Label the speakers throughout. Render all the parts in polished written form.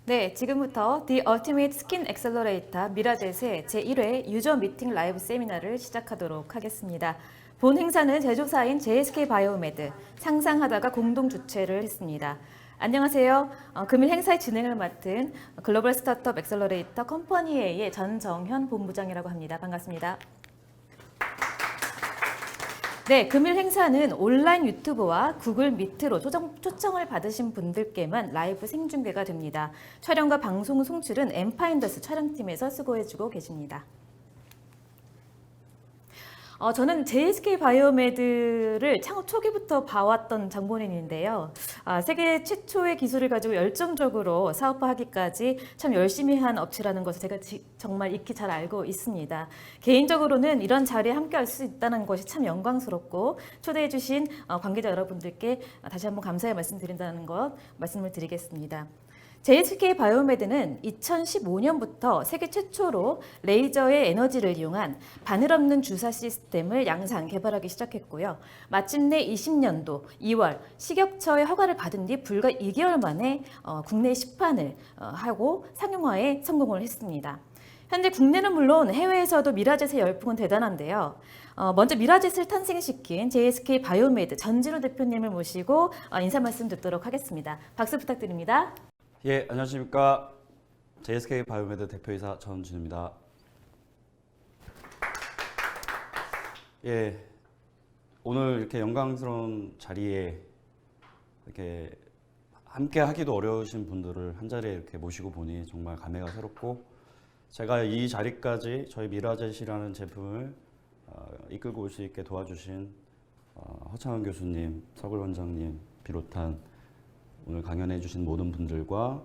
Speaker 1: 네, 지금부터 The Ultimate Skin Accelerator 미라젯의 제1회 유저 미팅 라이브 세미나를 시작하도록 하겠습니다. 본 행사는 제조사인 JSK 바이오메드, 상상하다가 공동 주최를 했습니다. 안녕하세요. 금일 행사의 진행을 맡은 글로벌 스타트업 액셀러레이터 컴퍼니A의 전정현 본부장이라고 합니다. 반갑습니다. 네, 금일 행사는 온라인 유튜브와 구글 미트로 초청을 받으신 분들께만 라이브 생중계가 됩니다. 촬영과 방송 송출은 엠파인더스 촬영팀에서 수고해주고 계십니다. 저는 JSK 바이오메드를 창업 초기부터 봐왔던 장본인인데요. 세계 최초의 기술을 가지고 열정적으로 사업화하기까지 참 열심히 한 업체라는 것을 제가 정말 익히 잘 알고 있습니다. 개인적으로는 이런 자리에 함께 할 수 있다는 것이 참 영광스럽고 초대해 주신 관계자 여러분들께 다시 한번 감사의 말씀 드린다는 것 말씀을 드리겠습니다. JSK 바이오메드는 2015년부터 세계 최초로 레이저의 에너지를 이용한 바늘 없는 주사 시스템을 양산 개발하기 시작했고요. 마침내 20년도 2월 식약처의 허가를 받은 뒤 불과 2개월 만에 국내 시판을 하고 상용화에 성공을 했습니다. 현재 국내는 물론 해외에서도 미라젯의 열풍은 대단한데요. 먼저 미라젯을 탄생시킨 JSK 바이오메드 전진우 대표님을 모시고 인사 말씀 듣도록 하겠습니다. 박수 부탁드립니다.
Speaker 2: 예, 안녕하십니까. JSK 바이오메드 대표이사 전진우입니다. 예, 오늘 이렇게 영광스러운 자리에 이렇게 함께 하기도 어려우신 분들을 한 자리에 이렇게 모시고 보니 정말 감회가 새롭고, 제가 이 자리까지 저희 미라젯이라는 제품을 이끌고 올 수 있게 도와주신 허창원 교수님, 서글 원장님 비롯한 오늘 강연해 주신 모든 분들과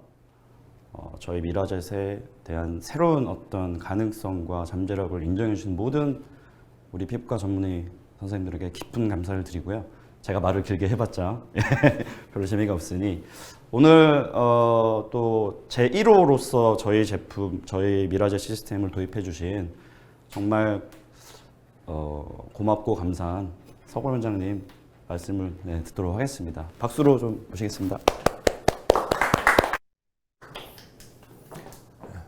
Speaker 2: 저희 미라젯에 대한 새로운 어떤 가능성과 잠재력을 인정해 주신 모든 우리 피부과 전문의 선생님들에게 깊은 감사를 드리고요. 제가 말을 길게 해봤자 별로 재미가 없으니 오늘 또 제1호로서 저희 제품, 저희 미라젯 시스템을 도입해 주신 정말 고맙고 감사한 서걸 원장님 말씀을 듣도록 하겠습니다. 박수로 좀 모시겠습니다.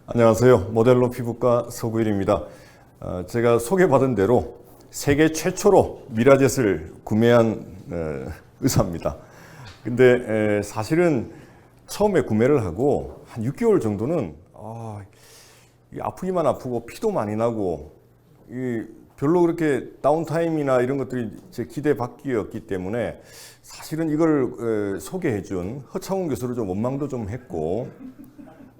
Speaker 3: 안녕하세요. 모델로 피부과 서구일입니다. 제가 소개받은 대로 세계 최초로 미라젯을 구매한 의사입니다. 근데 사실은 처음에 구매를 하고 한 6개월 정도는 아프기만 아프고 피도 많이 나고 별로 그렇게 다운타임이나 이런 것들이 제 기대 밖이었기 때문에 사실은 이걸 소개해준 허창훈 교수를 좀 원망도 좀 했고,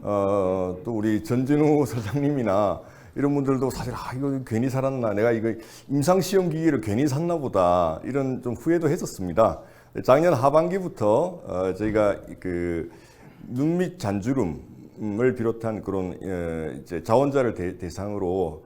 Speaker 3: 또 우리 전진우 사장님이나 이런 분들도 사실 이거 괜히 살았나, 내가 이거 임상시험 기기를 괜히 샀나 보다, 이런 좀 후회도 했었습니다. 작년 하반기부터 저희가 그 눈 밑 잔주름을 비롯한 그런 이제 자원자를 대상으로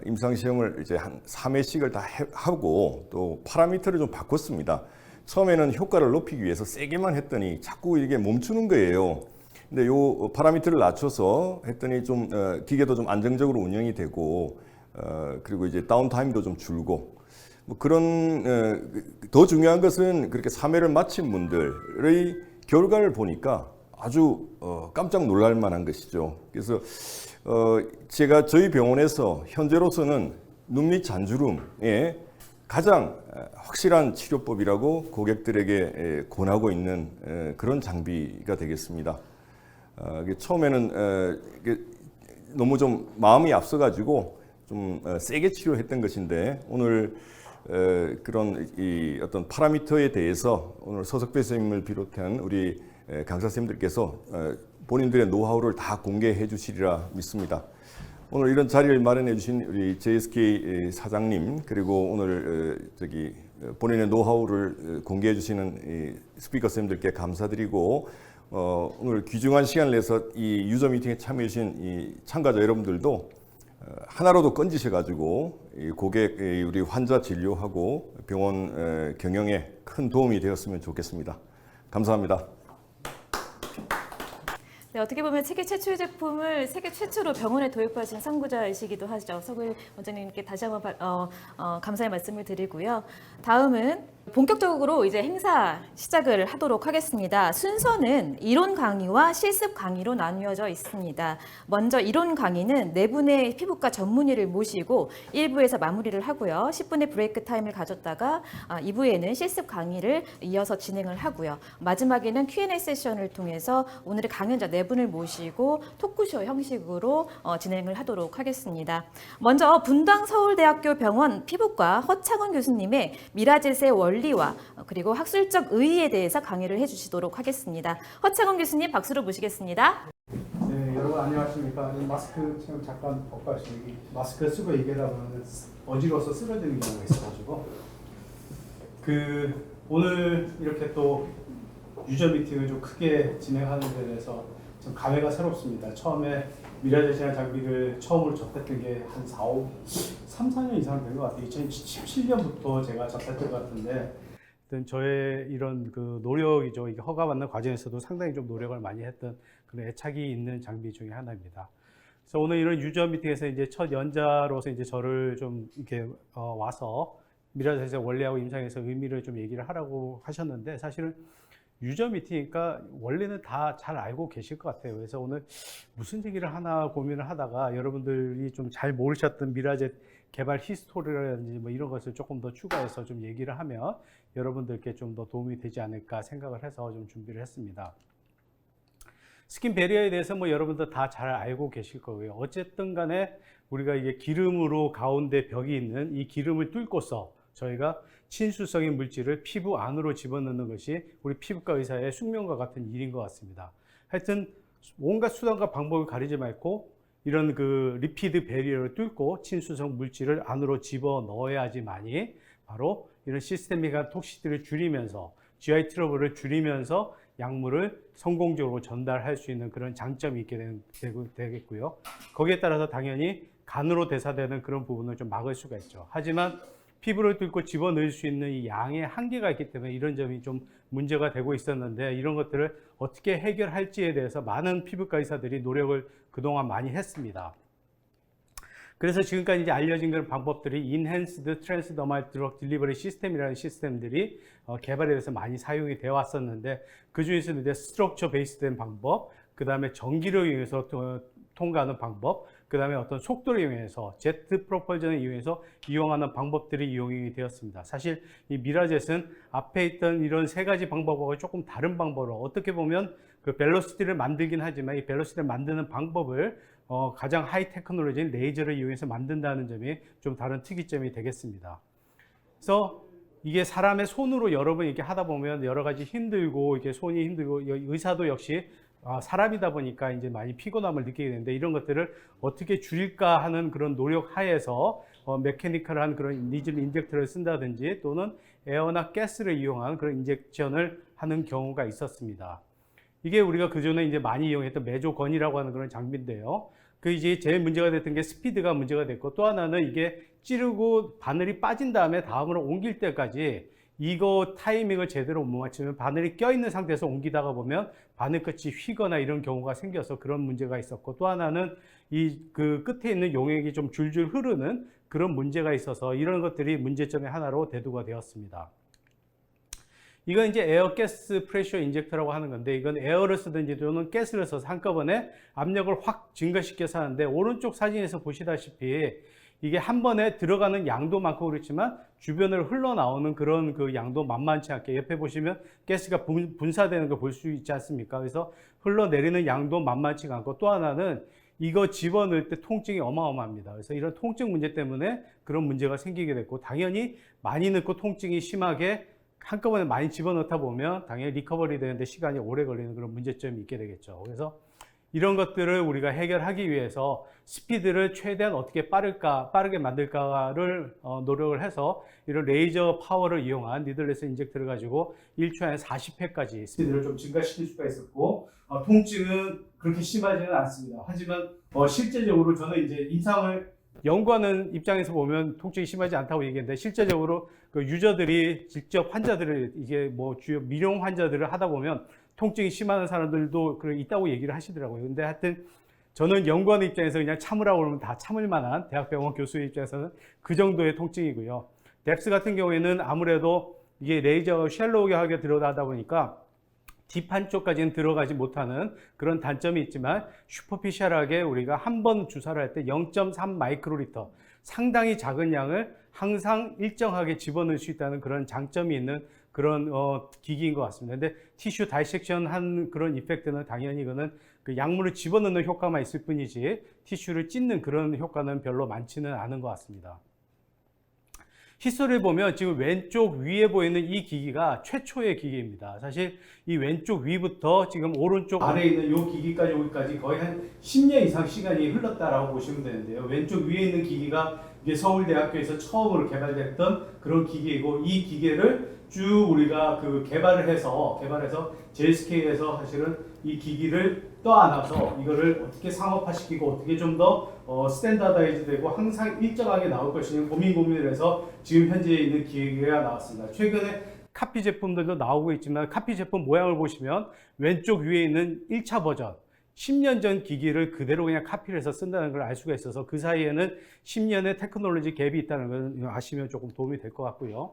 Speaker 3: 임상시험을 이제 한 3회씩을 다 하고 또 파라미터를 좀 바꿨습니다. 처음에는 효과를 높이기 위해서 세게만 했더니 자꾸 이게 멈추는 거예요. 근데 요 파라미터를 낮춰서 했더니 좀 기계도 좀 안정적으로 운영이 되고 그리고 이제 다운타임도 좀 줄고, 뭐 그런 더 중요한 것은 그렇게 3회를 마친 분들의 결과를 보니까 아주 깜짝 놀랄 만한 것이죠. 그래서 제가 저희 병원에서 현재로서는 눈 밑 잔주름에 가장 확실한 치료법이라고 고객들에게 권하고 있는 그런 장비가 되겠습니다. 처음에는 너무 좀 마음이 앞서가지고 좀 세게 치료했던 것인데, 오늘 그런 이 어떤 파라미터에 대해서 오늘 서석배 선생님을 비롯한 우리 강사 선생님들께서 본인들의 노하우를 다 공개해 주시리라 믿습니다. 오늘 이런 자리를 마련해 주신 우리 JSK 사장님, 그리고 오늘 본인의 노하우를 공개해 주시는 스피커 선생님들께 감사드리고, 오늘 귀중한 시간을 내서 이 유저 미팅에 참여해 주신 이 참가자 여러분들도 하나로도 건지셔가지고 이 고객, 우리 환자 진료하고 병원 경영에 큰 도움이 되었으면 좋겠습니다. 감사합니다.
Speaker 1: 네, 어떻게 보면 세계 최초의 제품을 세계 최초로 병원에 도입하신 선구자이시기도 하죠. 서구일 원장님께 다시 한번 감사의 말씀을 드리고요. 다음은 본격적으로 이제 행사 시작을 하도록 하겠습니다. 순서는 이론 강의와 실습 강의로 나뉘어져 있습니다. 먼저 이론 강의는 네 분의 피부과 전문의를 모시고 1부에서 마무리를 하고요. 10분의 브레이크 타임을 가졌다가 2부에는 실습 강의를 이어서 진행을 하고요. 마지막에는 Q&A 세션을 통해서 오늘의 강연자 네 분을 모시고 토크쇼 형식으로 진행을 하도록 하겠습니다. 먼저 분당 서울대학교 병원 피부과 허창원 교수님의 미라젯의 원리와 그리고 학술적 의의에 대해서 강의를 해주시도록 하겠습니다. 허창원 교수님 박수로 모시겠습니다.
Speaker 4: 네, 여러분 안녕하십니까. 마스크 지금 잠깐 벗고 마스크 쓰고 얘기하다 보면 어지러워서 쓰러지는 경우가 있어가지고 오늘 이렇게 또 유저 미팅을 좀 크게 진행하는 데 대해서 좀 감회가 새롭습니다. 처음에 미라젯이라는 장비를 처음으로 접했던 게 한 3, 4년 이상 된 것 같아요. 2017년부터 제가 접했던 것 같은데 저의 이런 노력이죠. 이게 허가받는 과정에서도 상당히 좀 노력을 많이 했던 그런 애착이 있는 장비 중에 하나입니다. 그래서 오늘 이런 유저 미팅에서 이제 첫 연자로서 이제 저를 좀 이렇게 와서 미라젯의 원리하고 임상에서 의미를 좀 얘기를 하라고 하셨는데 사실은 유저 미팅이니까 원리는 다 잘 알고 계실 것 같아요. 그래서 오늘 무슨 얘기를 하나 고민을 하다가 여러분들이 좀 잘 모르셨던 미라젯 개발 히스토리라든지 뭐 이런 것을 조금 더 추가해서 좀 얘기를 하면 여러분들께 좀 더 도움이 되지 않을까 생각을 해서 좀 준비를 했습니다. 스킨 배리어에 대해서 뭐 여러분들 다 잘 알고 계실 거고요. 어쨌든 간에 우리가 이게 기름으로 가운데 벽이 있는 이 기름을 뚫고서 저희가 친수성인 물질을 피부 안으로 집어넣는 것이 우리 피부과 의사의 숙명과 같은 일인 것 같습니다. 하여튼 온갖 수단과 방법을 가리지 말고 이런 리피드 배리어를 뚫고 친수성 물질을 안으로 집어넣어야지만이 바로 이런 시스테믹한 톡시티를 줄이면서 GI 트러블을 줄이면서 약물을 성공적으로 전달할 수 있는 그런 장점이 있게 되겠고요. 거기에 따라서 당연히 간으로 대사되는 그런 부분을 좀 막을 수가 있죠. 하지만 피부를 뚫고 집어넣을 수 있는 이 양의 한계가 있기 때문에 이런 점이 좀 문제가 되고 있었는데 이런 것들을 어떻게 해결할지에 대해서 많은 피부과 의사들이 노력을 그동안 많이 했습니다. 그래서 지금까지 이제 알려진 그런 방법들이 Enhanced Transdermal Drug Delivery System이라는 시스템들이 개발에 대해서 많이 사용이 되어 왔었는데 그 중에서는 이제 스트럭처 베이스된 방법, 그 다음에 전기를 이용해서 통과하는 방법, 그 다음에 어떤 속도를 이용해서 제트 프로펄전을 이용해서 이용하는 방법들이 이용이 되었습니다. 사실 이 미라젯은 앞에 있던 이런 세 가지 방법하고 조금 다른 방법으로 어떻게 보면 벨로시티를 만들긴 하지만 이 벨로시티를 만드는 방법을 가장 하이 테크놀로지인 레이저를 이용해서 만든다는 점이 좀 다른 특이점이 되겠습니다. 그래서 이게 사람의 손으로 여러 번 이렇게 하다 보면 여러 가지 힘들고 이게 손이 힘들고 의사도 역시 사람이다 보니까 이제 많이 피곤함을 느끼게 되는데 이런 것들을 어떻게 줄일까 하는 그런 노력 하에서 메커니컬한 그런 니즐 인젝터를 쓴다든지 또는 에어나 가스를 이용한 그런 인젝션을 하는 경우가 있었습니다. 이게 우리가 그전에 이제 많이 이용했던 메조건이라고 하는 그런 장비인데요. 이제 제일 문제가 됐던 게 스피드가 문제가 됐고 또 하나는 이게 찌르고 바늘이 빠진 다음에 다음으로 옮길 때까지 이거 타이밍을 제대로 못 맞추면 바늘이 껴있는 상태에서 옮기다가 보면 바늘 끝이 휘거나 이런 경우가 생겨서 그런 문제가 있었고 또 하나는 끝에 있는 용액이 좀 줄줄 흐르는 그런 문제가 있어서 이런 것들이 문제점의 하나로 대두가 되었습니다. 이건 이제 에어 가스 프레셔 인젝터라고 하는 건데 이건 에어를 쓰든지 또는 가스를 써서 한꺼번에 압력을 확 증가시켜서 하는데 오른쪽 사진에서 보시다시피 이게 한 번에 들어가는 양도 많고 그렇지만 주변으로 흘러나오는 그런 양도 만만치 않게 옆에 보시면 가스가 분사되는 걸 볼 수 있지 않습니까? 그래서 흘러내리는 양도 만만치가 않고 또 하나는 이거 집어넣을 때 통증이 어마어마합니다. 그래서 이런 통증 문제 때문에 그런 문제가 생기게 됐고 당연히 많이 넣고 통증이 심하게 한꺼번에 많이 집어넣다 보면 당연히 리커버리 되는데 시간이 오래 걸리는 그런 문제점이 있게 되겠죠. 그래서 이런 것들을 우리가 해결하기 위해서 스피드를 최대한 어떻게 빠르게 만들까를 노력을 해서 이런 레이저 파워를 이용한 니들레스 인젝터를 가지고 1초에 40회까지 스피드를 좀 증가시킬 수가 있었고 통증은 그렇게 심하지는 않습니다. 하지만 실제적으로 저는 이제 임상을 연구하는 입장에서 보면 통증이 심하지 않다고 얘기했는데 실제적으로 유저들이 직접 환자들을 이게 주요 미용 환자들을 하다 보면 통증이 심한 사람들도 있다고 얘기를 하시더라고요. 근데 하여튼 저는 연구하는 입장에서 그냥 참으라고 그러면 다 참을 만한 대학병원 교수의 입장에서는 그 정도의 통증이고요. 뎁스 같은 경우에는 아무래도 이게 레이저가 샬로우하게 들어가다 보니까 딥한 쪽까지는 들어가지 못하는 그런 단점이 있지만 슈퍼피셜하게 우리가 한 번 주사를 할 때 0.3 마이크로리터 상당히 작은 양을 항상 일정하게 집어넣을 수 있다는 그런 장점이 있는 그런 기기인 것 같습니다. 근데 티슈 다이섹션 한 그런 이펙트는 당연히 이거는 그 약물을 집어넣는 효과만 있을 뿐이지 티슈를 찢는 그런 효과는 별로 많지는 않은 것 같습니다. 히스토리를 보면 지금 왼쪽 위에 보이는 이 기기가 최초의 기기입니다. 사실 이 왼쪽 위부터 지금 오른쪽 안에 있는 이 기기까지 오기까지 거의 한 10년 이상 시간이 흘렀다라고 보시면 되는데요. 왼쪽 위에 있는 기기가 이게 서울대학교에서 처음으로 개발됐던 그런 기계이고 이 기계를 쭉 우리가 그 개발해서 JSK에서 사실은 이 기기를 떠안아서 이거를 어떻게 상업화시키고 어떻게 좀 더 스탠다다이즈 되고 항상 일정하게 나올 것이냐 고민을 해서 지금 현재 있는 기계가 나왔습니다. 최근에 카피 제품들도 나오고 있지만 카피 제품 모양을 보시면 왼쪽 위에 있는 1차 버전 10년 전 기기를 그대로 그냥 카피를 해서 쓴다는 걸 알 수가 있어서 그 사이에는 10년의 테크놀로지 갭이 있다는 걸 아시면 조금 도움이 될 것 같고요.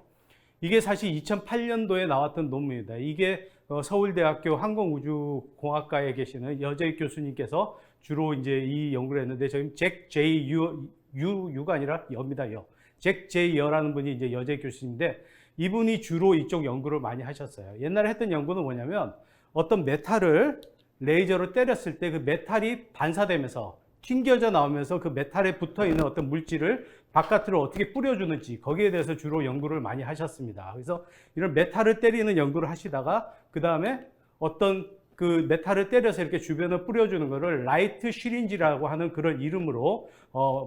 Speaker 4: 이게 사실 2008년도에 나왔던 논문입니다. 이게 서울대학교 항공우주공학과에 계시는 여재 교수님께서 주로 이제 이 연구를 했는데 지금 잭 제이 유가 아니라 여입니다. 잭 제이 여라는 분이 이제 여재 교수인데 이분이 주로 이쪽 연구를 많이 하셨어요. 옛날에 했던 연구는 뭐냐면 어떤 메탈을 레이저로 때렸을 때 그 메탈이 반사되면서 튕겨져 나오면서 그 메탈에 붙어 있는 어떤 물질을 바깥으로 어떻게 뿌려주는지 거기에 대해서 주로 연구를 많이 하셨습니다. 그래서 이런 메탈을 때리는 연구를 하시다가 그 다음에 어떤 그 메탈을 때려서 이렇게 주변을 뿌려주는 거를 라이트 시린지라고 하는 그런 이름으로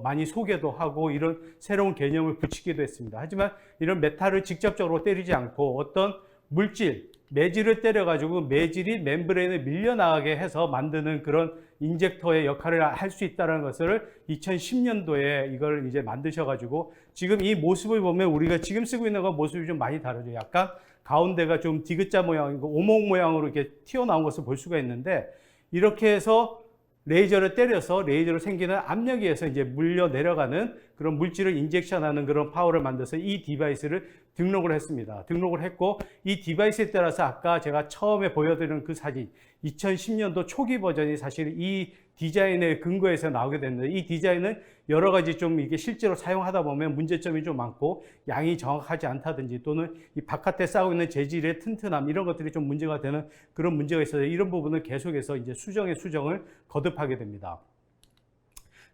Speaker 4: 많이 소개도 하고 이런 새로운 개념을 붙이기도 했습니다. 하지만 이런 메탈을 직접적으로 때리지 않고 어떤 물질, 매질을 때려가지고 매질이 멤브레인을 밀려나가게 해서 만드는 그런 인젝터의 역할을 할 수 있다는 것을 2010년도에 이걸 이제 만드셔가지고 지금 이 모습을 보면 우리가 지금 쓰고 있는 거 모습이 좀 많이 다르죠. 약간 가운데가 좀 디귿자 모양이고 오목 모양으로 이렇게 튀어나온 것을 볼 수가 있는데 이렇게 해서 레이저를 때려서 레이저로 생기는 압력에 의해서 이제 물려 내려가는 그런 물질을 인젝션하는 그런 파워를 만들어서 이 디바이스를 등록을 했습니다. 등록을 했고 이 디바이스에 따라서 아까 제가 처음에 보여드린 그 사진 2010년도 초기 버전이 사실 이 디자인의 근거에서 나오게 됐는데 이 디자인은 여러 가지 좀 이게 실제로 사용하다 보면 문제점이 좀 많고 양이 정확하지 않다든지 또는 이 바깥에 싸고 있는 재질의 튼튼함 이런 것들이 좀 문제가 되는 그런 문제가 있어서 이런 부분을 계속해서 이제 수정을 거듭하게 됩니다.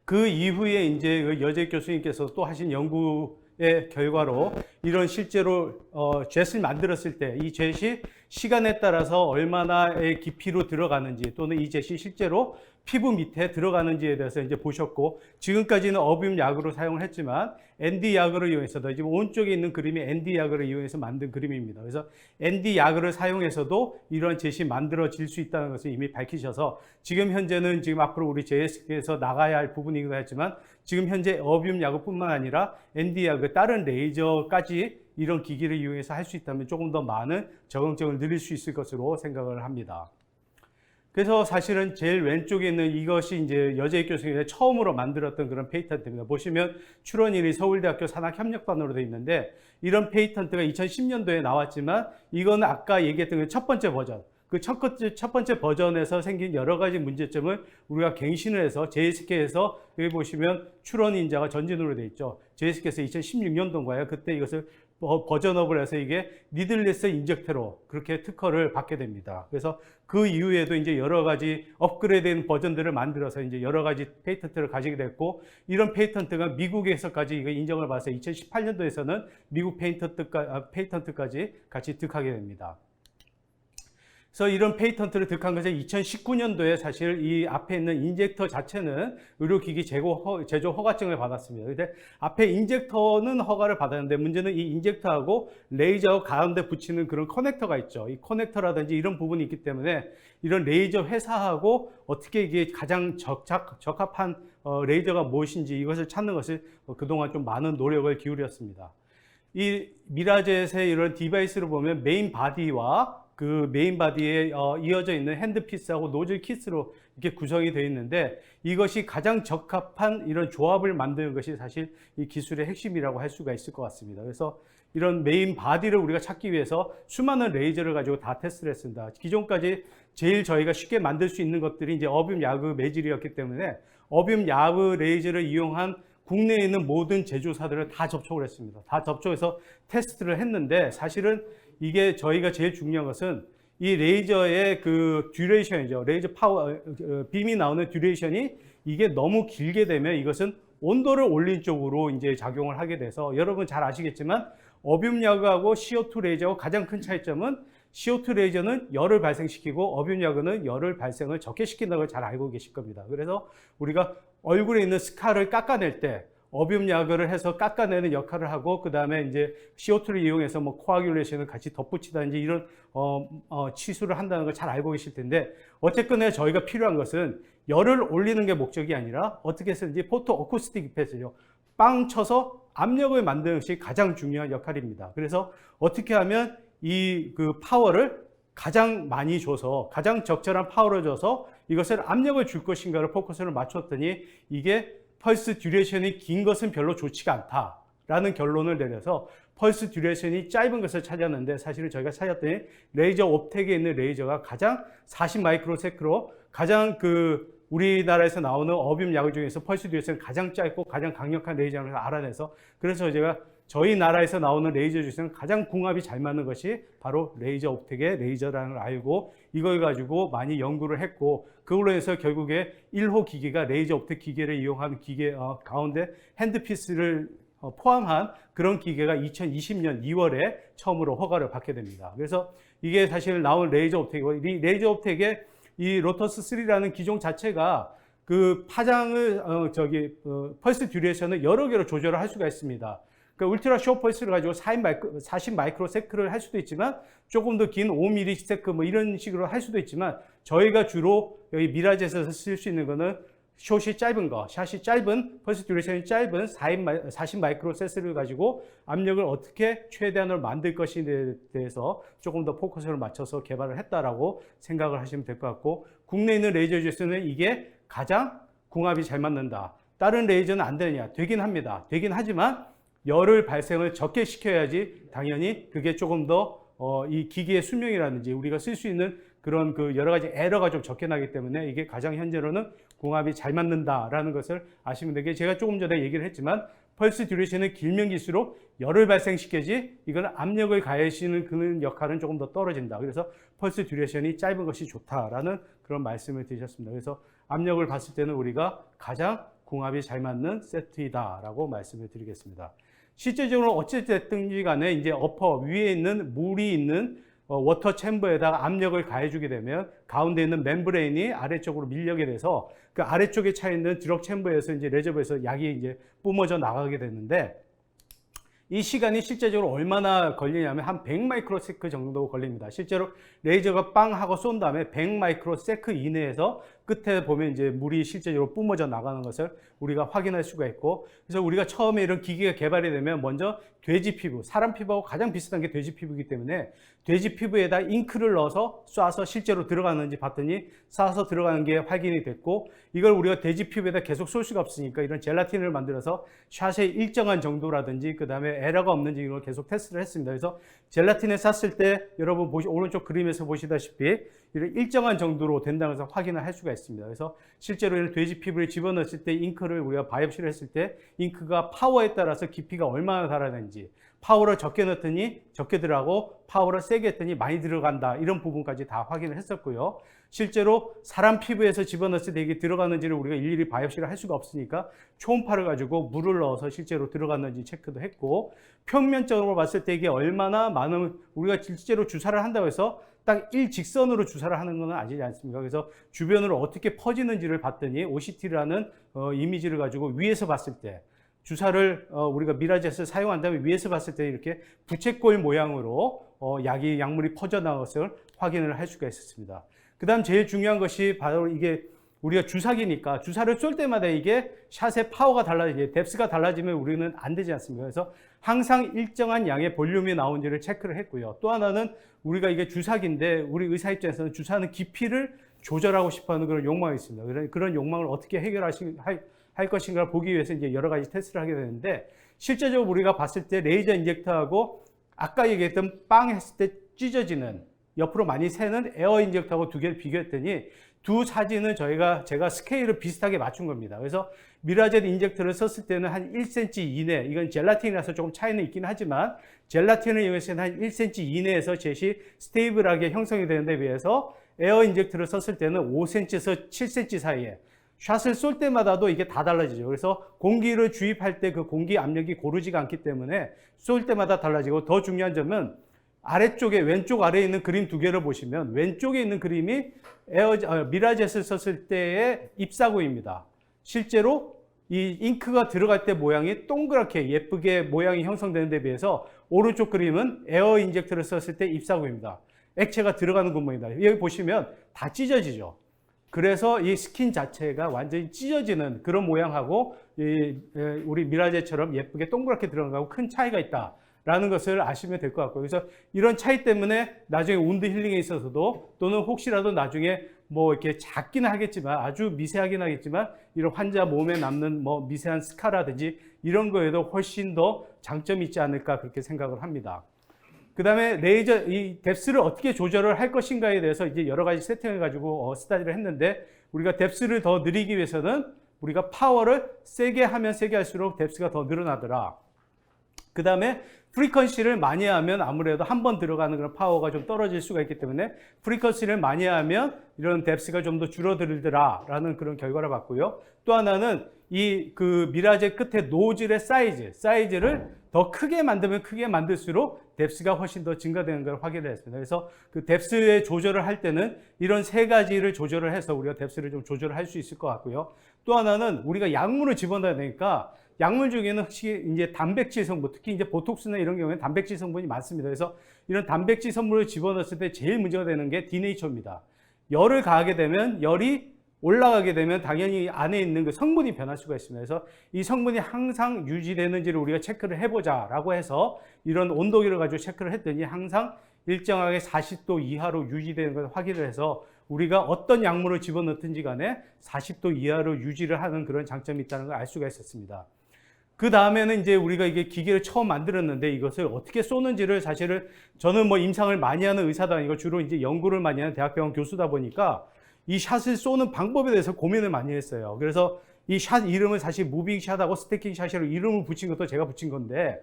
Speaker 4: 그 이후에 이제 여재 교수님께서 또 하신 연구의 결과로 이런 실제로 젯을 만들었을 때 이 젯이 시간에 따라서 얼마나의 깊이로 들어가는지 또는 이 젯이 실제로 피부 밑에 들어가는지에 대해서 이제 보셨고 지금까지는 어뷸 약으로 사용을 했지만 ND 약을 이용해서도 지금 오른쪽에 있는 그림이 ND 약을 이용해서 만든 그림입니다. 그래서 ND 약을 사용해서도 이런 젯이 만들어질 수 있다는 것을 이미 밝히셔서 지금 현재는 지금 앞으로 우리 JSK에서 나가야 할 부분이기도 하지만 지금 현재 어뷸 약뿐만 아니라 ND 약의 다른 레이저까지 이런 기기를 이용해서 할 수 있다면 조금 더 많은 적응성을 늘릴 수 있을 것으로 생각을 합니다. 그래서 사실은 제일 왼쪽에 있는 이것이 이제 여재 교수님이 처음으로 만들었던 그런 페이턴트입니다. 보시면 출원일이 서울대학교 산학협력반으로 되어 있는데 이런 페이턴트가 2010년도에 나왔지만 이거는 아까 얘기했던 첫 번째 버전. 그 첫 번째 버전에서 생긴 여러 가지 문제점을 우리가 갱신을 해서 JSK에서 여기 보시면 출원 인자가 전진으로 되어 있죠. JSK에서 2016년도인가요? 그때 이것을 버전업을 해서 이게 니들레스 인젝터로 그렇게 특허를 받게 됩니다. 그래서 그 이후에도 이제 여러 가지 업그레이드된 버전들을 만들어서 이제 여러 가지 페이턴트를 가지게 됐고 이런 페이턴트가 미국에서까지 이거 인정을 받아서 2018년도에서는 미국 페이턴트까지 같이 득하게 됩니다. 그래서 이런 페이턴트를 득한 것은 2019년도에 사실 이 앞에 있는 인젝터 자체는 의료기기 제조 허가증을 받았습니다. 근데 앞에 인젝터는 허가를 받았는데 문제는 이 인젝터하고 레이저 가운데 붙이는 그런 커넥터가 있죠. 이 커넥터라든지 이런 부분이 있기 때문에 이런 레이저 회사하고 어떻게 이게 가장 적합한 레이저가 무엇인지 이것을 찾는 것을 그동안 좀 많은 노력을 기울였습니다. 이 미라젯의 이런 디바이스를 보면 메인 바디와 그 메인 바디에 이어져 있는 핸드피스하고 노즐 키스로 이렇게 구성이 되어 있는데 이것이 가장 적합한 이런 조합을 만드는 것이 사실 이 기술의 핵심이라고 할 수가 있을 것 같습니다. 그래서 이런 메인 바디를 우리가 찾기 위해서 수많은 레이저를 가지고 다 테스트를 했습니다. 기존까지 제일 저희가 쉽게 만들 수 있는 것들이 이제 어뷸 야그 매질이었기 때문에 어뷸 야그 레이저를 이용한 국내에 있는 모든 제조사들을 다 접촉을 했습니다. 다 접촉해서 테스트를 했는데 사실은 이게 저희가 제일 중요한 것은 이 레이저의 그 듀레이션이죠. 레이저 파워, 빔이 나오는 듀레이션이 이게 너무 길게 되면 이것은 온도를 올린 쪽으로 이제 작용을 하게 돼서 여러분 잘 아시겠지만 어뷸 야그하고 CO2 레이저하고 가장 큰 차이점은 CO2 레이저는 열을 발생시키고 어뷸 야그는 열을 발생을 적게 시킨다는 걸 잘 알고 계실 겁니다. 그래서 우리가 얼굴에 있는 스카를 깎아낼 때 어뷸 야그를 해서 깎아내는 역할을 하고 그 다음에 이제 CO2를 이용해서 뭐 코아귤레이션을 같이 덧붙이다든지 이런 치수를 한다는 걸 잘 알고 계실 텐데 어쨌거나 저희가 필요한 것은 열을 올리는 게 목적이 아니라 어떻게 해서든지 포토 어쿠스틱 이펙트죠. 빵 쳐서 압력을 만드는 것이 가장 중요한 역할입니다. 그래서 어떻게 하면 이 그 파워를 가장 많이 줘서 가장 적절한 파워를 줘서 이것을 압력을 줄 것인가를 포커스를 맞췄더니 이게 펄스 듀레이션이 긴 것은 별로 좋지가 않다라는 결론을 내려서 펄스 듀레이션이 짧은 것을 찾았는데 사실은 저희가 찾았더니 레이저 옵텍에 있는 레이저가 가장 40 마이크로세크로 가장 그 우리나라에서 나오는 어뷸 야구 중에서 펄스 듀레이션이 가장 짧고 가장 강력한 레이저를 알아내서 그래서 제가 저희 나라에서 나오는 레이저 중에서는 가장 궁합이 잘 맞는 것이 바로 레이저 옵텍의 레이저라는 걸 알고 이걸 가지고 많이 연구를 했고 그걸로 해서 결국에 1호 기계가 레이저 옵텍 기계를 이용한 기계 가운데 핸드피스를 포함한 그런 기계가 2020년 2월에 처음으로 허가를 받게 됩니다. 그래서 이게 사실 나온 레이저 옵텍이고 이 레이저 옵텍의 이 로터스 3라는 기종 자체가 그 파장을 펄스 듀레이션을 여러 개로 조절을 할 수가 있습니다. 그러니까 울트라 쇼 펄스를 가지고 40 마이크로세크를 할 수도 있지만 조금 더 긴 5mS 뭐 이런 식으로 할 수도 있지만 저희가 주로 여기 미라젯에서 쓸 수 있는 거는 숏이 짧은 거, 샷이 짧은 펄스 듀레이션이 짧은 40 마이크로세스를 가지고 압력을 어떻게 최대한으로 만들 것인지에 대해서 조금 더 포커스를 맞춰서 개발을 했다라고 생각을 하시면 될 것 같고 국내에 있는 레이저 중에서는 이게 가장 궁합이 잘 맞는다. 다른 레이저는 안 되느냐? 되긴 합니다. 되긴 하지만 열을 발생을 적게 시켜야지 당연히 그게 조금 더 이 기기의 수명이라든지 우리가 쓸 수 있는 그런 그 여러 가지 에러가 좀 적게 나기 때문에 이게 가장 현재로는 궁합이 잘 맞는다라는 것을 아시면 되게 제가 조금 전에 얘기를 했지만 펄스 듀레이션은 길면 길수록 열을 발생시켜지 이건 압력을 가해시는 그런 역할은 조금 더 떨어진다. 그래서 펄스 듀레이션이 짧은 것이 좋다라는 그런 말씀을 드렸습니다. 그래서 압력을 봤을 때는 우리가 가장 궁합이 잘 맞는 세트이다라고 말씀을 드리겠습니다. 실제적으로 어찌됐든지 간에 이제 어퍼 위에 있는 물이 있는 워터 챔버에다가 압력을 가해주게 되면 가운데 있는 멤브레인이 아래쪽으로 밀려게 돼서 그 아래쪽에 차 있는 드럭 챔버에서 이제 레저버에서 약이 이제 뿜어져 나가게 되는데 이 시간이 실제적으로 얼마나 걸리냐면 한 100 마이크로세크 정도 걸립니다. 실제로 레이저가 빵 하고 쏜 다음에 100 마이크로세크 이내에서 끝에 보면 이제 물이 실제적으로 뿜어져 나가는 것을 우리가 확인할 수가 있고 그래서 우리가 처음에 이런 기기가 개발이 되면 먼저 돼지 피부, 사람 피부하고 가장 비슷한 게 돼지 피부이기 때문에 돼지 피부에다 잉크를 넣어서 쏴서 실제로 들어가는지 봤더니 쏴서 들어가는 게 확인이 됐고 이걸 우리가 돼지 피부에다 계속 쏠 수가 없으니까 이런 젤라틴을 만들어서 샷의 일정한 정도라든지 그 다음에 에러가 없는지 이걸 계속 테스트를 했습니다. 그래서 젤라틴에 쐈을 때 여러분 오른쪽 그림에서 보시다시피 이런 일정한 정도로 된다는 것을 확인을 할 수가 있습니다. 그래서 실제로 이런 돼지 피부를 집어넣었을 때 잉크를 우리가 바이옵시를 했을 때 잉크가 파워에 따라서 깊이가 얼마나 달하는지 파워를 적게 넣었더니 적게 들어가고 파워를 세게 했더니 많이 들어간다 이런 부분까지 다 확인을 했었고요. 실제로 사람 피부에서 집어넣었을 때 이게 들어가는지를 우리가 일일이 바이옵시를 할 수가 없으니까 초음파를 가지고 물을 넣어서 실제로 들어갔는지 체크도 했고 평면적으로 봤을 때 이게 얼마나 많은 우리가 실제로 주사를 한다고 해서 딱 일직선으로 주사를 하는 건 아니지 않습니까? 그래서 주변으로 어떻게 퍼지는지를 봤더니 OCT라는 이미지를 가지고 위에서 봤을 때 주사를 우리가 미라젯을 사용한 다음에 위에서 봤을 때 이렇게 부채꼴 모양으로 약물이 퍼져나간 것을 확인을 할 수가 있었습니다. 그 다음 제일 중요한 것이 바로 이게 우리가 주사기니까 주사를 쏠 때마다 이게 샷의 파워가 달라지게 뎁스가 달라지면 우리는 안 되지 않습니까? 그래서 항상 일정한 양의 볼륨이 나온지를 체크를 했고요. 또 하나는 우리가 이게 주사기인데 우리 의사 입장에서는 주사하는 깊이를 조절하고 싶어하는 그런 욕망이 있습니다. 그런 욕망을 어떻게 할 것인가를 보기 위해서 이제 여러 가지 테스트를 하게 되는데 실제적으로 우리가 봤을 때 레이저 인젝터하고 아까 얘기했던 빵 했을 때 찢어지는 옆으로 많이 새는 에어 인젝터하고 두 개를 비교했더니 두 사진은 제가 스케일을 비슷하게 맞춘 겁니다. 그래서 미라젯 인젝터를 썼을 때는 한 1cm 이내, 이건 젤라틴이라서 조금 차이는 있긴 하지만 젤라틴을 이용해서는 한 1cm 이내에서 젯이 스테이블하게 형성이 되는 데 비해서 에어 인젝터를 썼을 때는 5cm에서 7cm 사이에 샷을 쏠 때마다도 이게 다 달라지죠. 그래서 공기를 주입할 때 그 공기 압력이 고르지가 않기 때문에 쏠 때마다 달라지고, 더 중요한 점은 아래쪽에 왼쪽 아래에 있는 그림 두 개를 보시면 왼쪽에 있는 그림이 미라젯을 썼을 때의 입사구입니다. 실제로 이 잉크가 들어갈 때 모양이 동그랗게 예쁘게 모양이 형성되는 데 비해서 오른쪽 그림은 에어 인젝터를 썼을 때 입사구입니다. 액체가 들어가는 구멍이다. 여기 보시면 다 찢어지죠. 그래서 이 스킨 자체가 완전히 찢어지는 그런 모양하고 우리 미라젯처럼 예쁘게 동그랗게 들어간 거하고 큰 차이가 있다 라는 것을 아시면 될 것 같고요. 그래서 이런 차이 때문에 나중에 운드 힐링에 있어서도, 또는 혹시라도 나중에 뭐 이렇게 작기는 하겠지만, 아주 미세하긴 하겠지만, 이런 환자 몸에 남는 뭐 미세한 스카라든지 이런 거에도 훨씬 더 장점이 있지 않을까 그렇게 생각을 합니다. 그 다음에 레이저, 이 뎁스를 어떻게 조절을 할 것인가에 대해서 이제 여러 가지 세팅을 가지고 스타디를 했는데, 우리가 뎁스를 더 늘리기 위해서는 우리가 파워를 세게 하면 세게 할수록 뎁스가 더 늘어나더라. 그 다음에 프리퀀시를 많이 하면 아무래도 한 번 들어가는 그런 파워가 좀 떨어질 수가 있기 때문에 프리퀀시를 많이 하면 이런 뎁스가 좀 더 줄어들더라 라는 그런 결과를 봤고요. 또 하나는 이 그 미라젯 끝에 노즐의 사이즈를 더 크게 만들면 크게 만들수록 뎁스가 훨씬 더 증가되는 걸 확인을 했습니다. 그래서 그 뎁스의 조절을 할 때는 이런 세 가지를 조절을 해서 우리가 뎁스를 좀 조절을 할 수 있을 것 같고요. 또 하나는 우리가 약물을 집어넣어야 되니까, 약물 중에는 혹시 이제 단백질 성분, 특히 이제 보톡스나 이런 경우에는 단백질 성분이 많습니다. 그래서 이런 단백질 성분을 집어넣었을 때 제일 문제가 되는 게 디네이처입니다. 열을 가하게 되면, 열이 올라가게 되면 당연히 안에 있는 그 성분이 변할 수가 있습니다. 그래서 이 성분이 항상 유지되는지를 우리가 체크를 해보자라고 해서 이런 온도계를 가지고 체크를 했더니 항상 일정하게 40도 이하로 유지되는 걸 확인을 해서 우리가 어떤 약물을 집어넣든지 간에 40도 이하로 유지를 하는 그런 장점이 있다는 걸 알 수가 있었습니다. 그 다음에는 이제 우리가 이게 기계를 처음 만들었는데 이것을 어떻게 쏘는지를, 사실은 저는 뭐 임상을 많이 하는 의사도 아니고 주로 이제 연구를 많이 하는 대학병원 교수다 보니까 이 샷을 쏘는 방법에 대해서 고민을 많이 했어요. 그래서 이 샷 이름을 사실 무빙 샷하고 스태킹 샷으로 이름을 붙인 것도 제가 붙인 건데,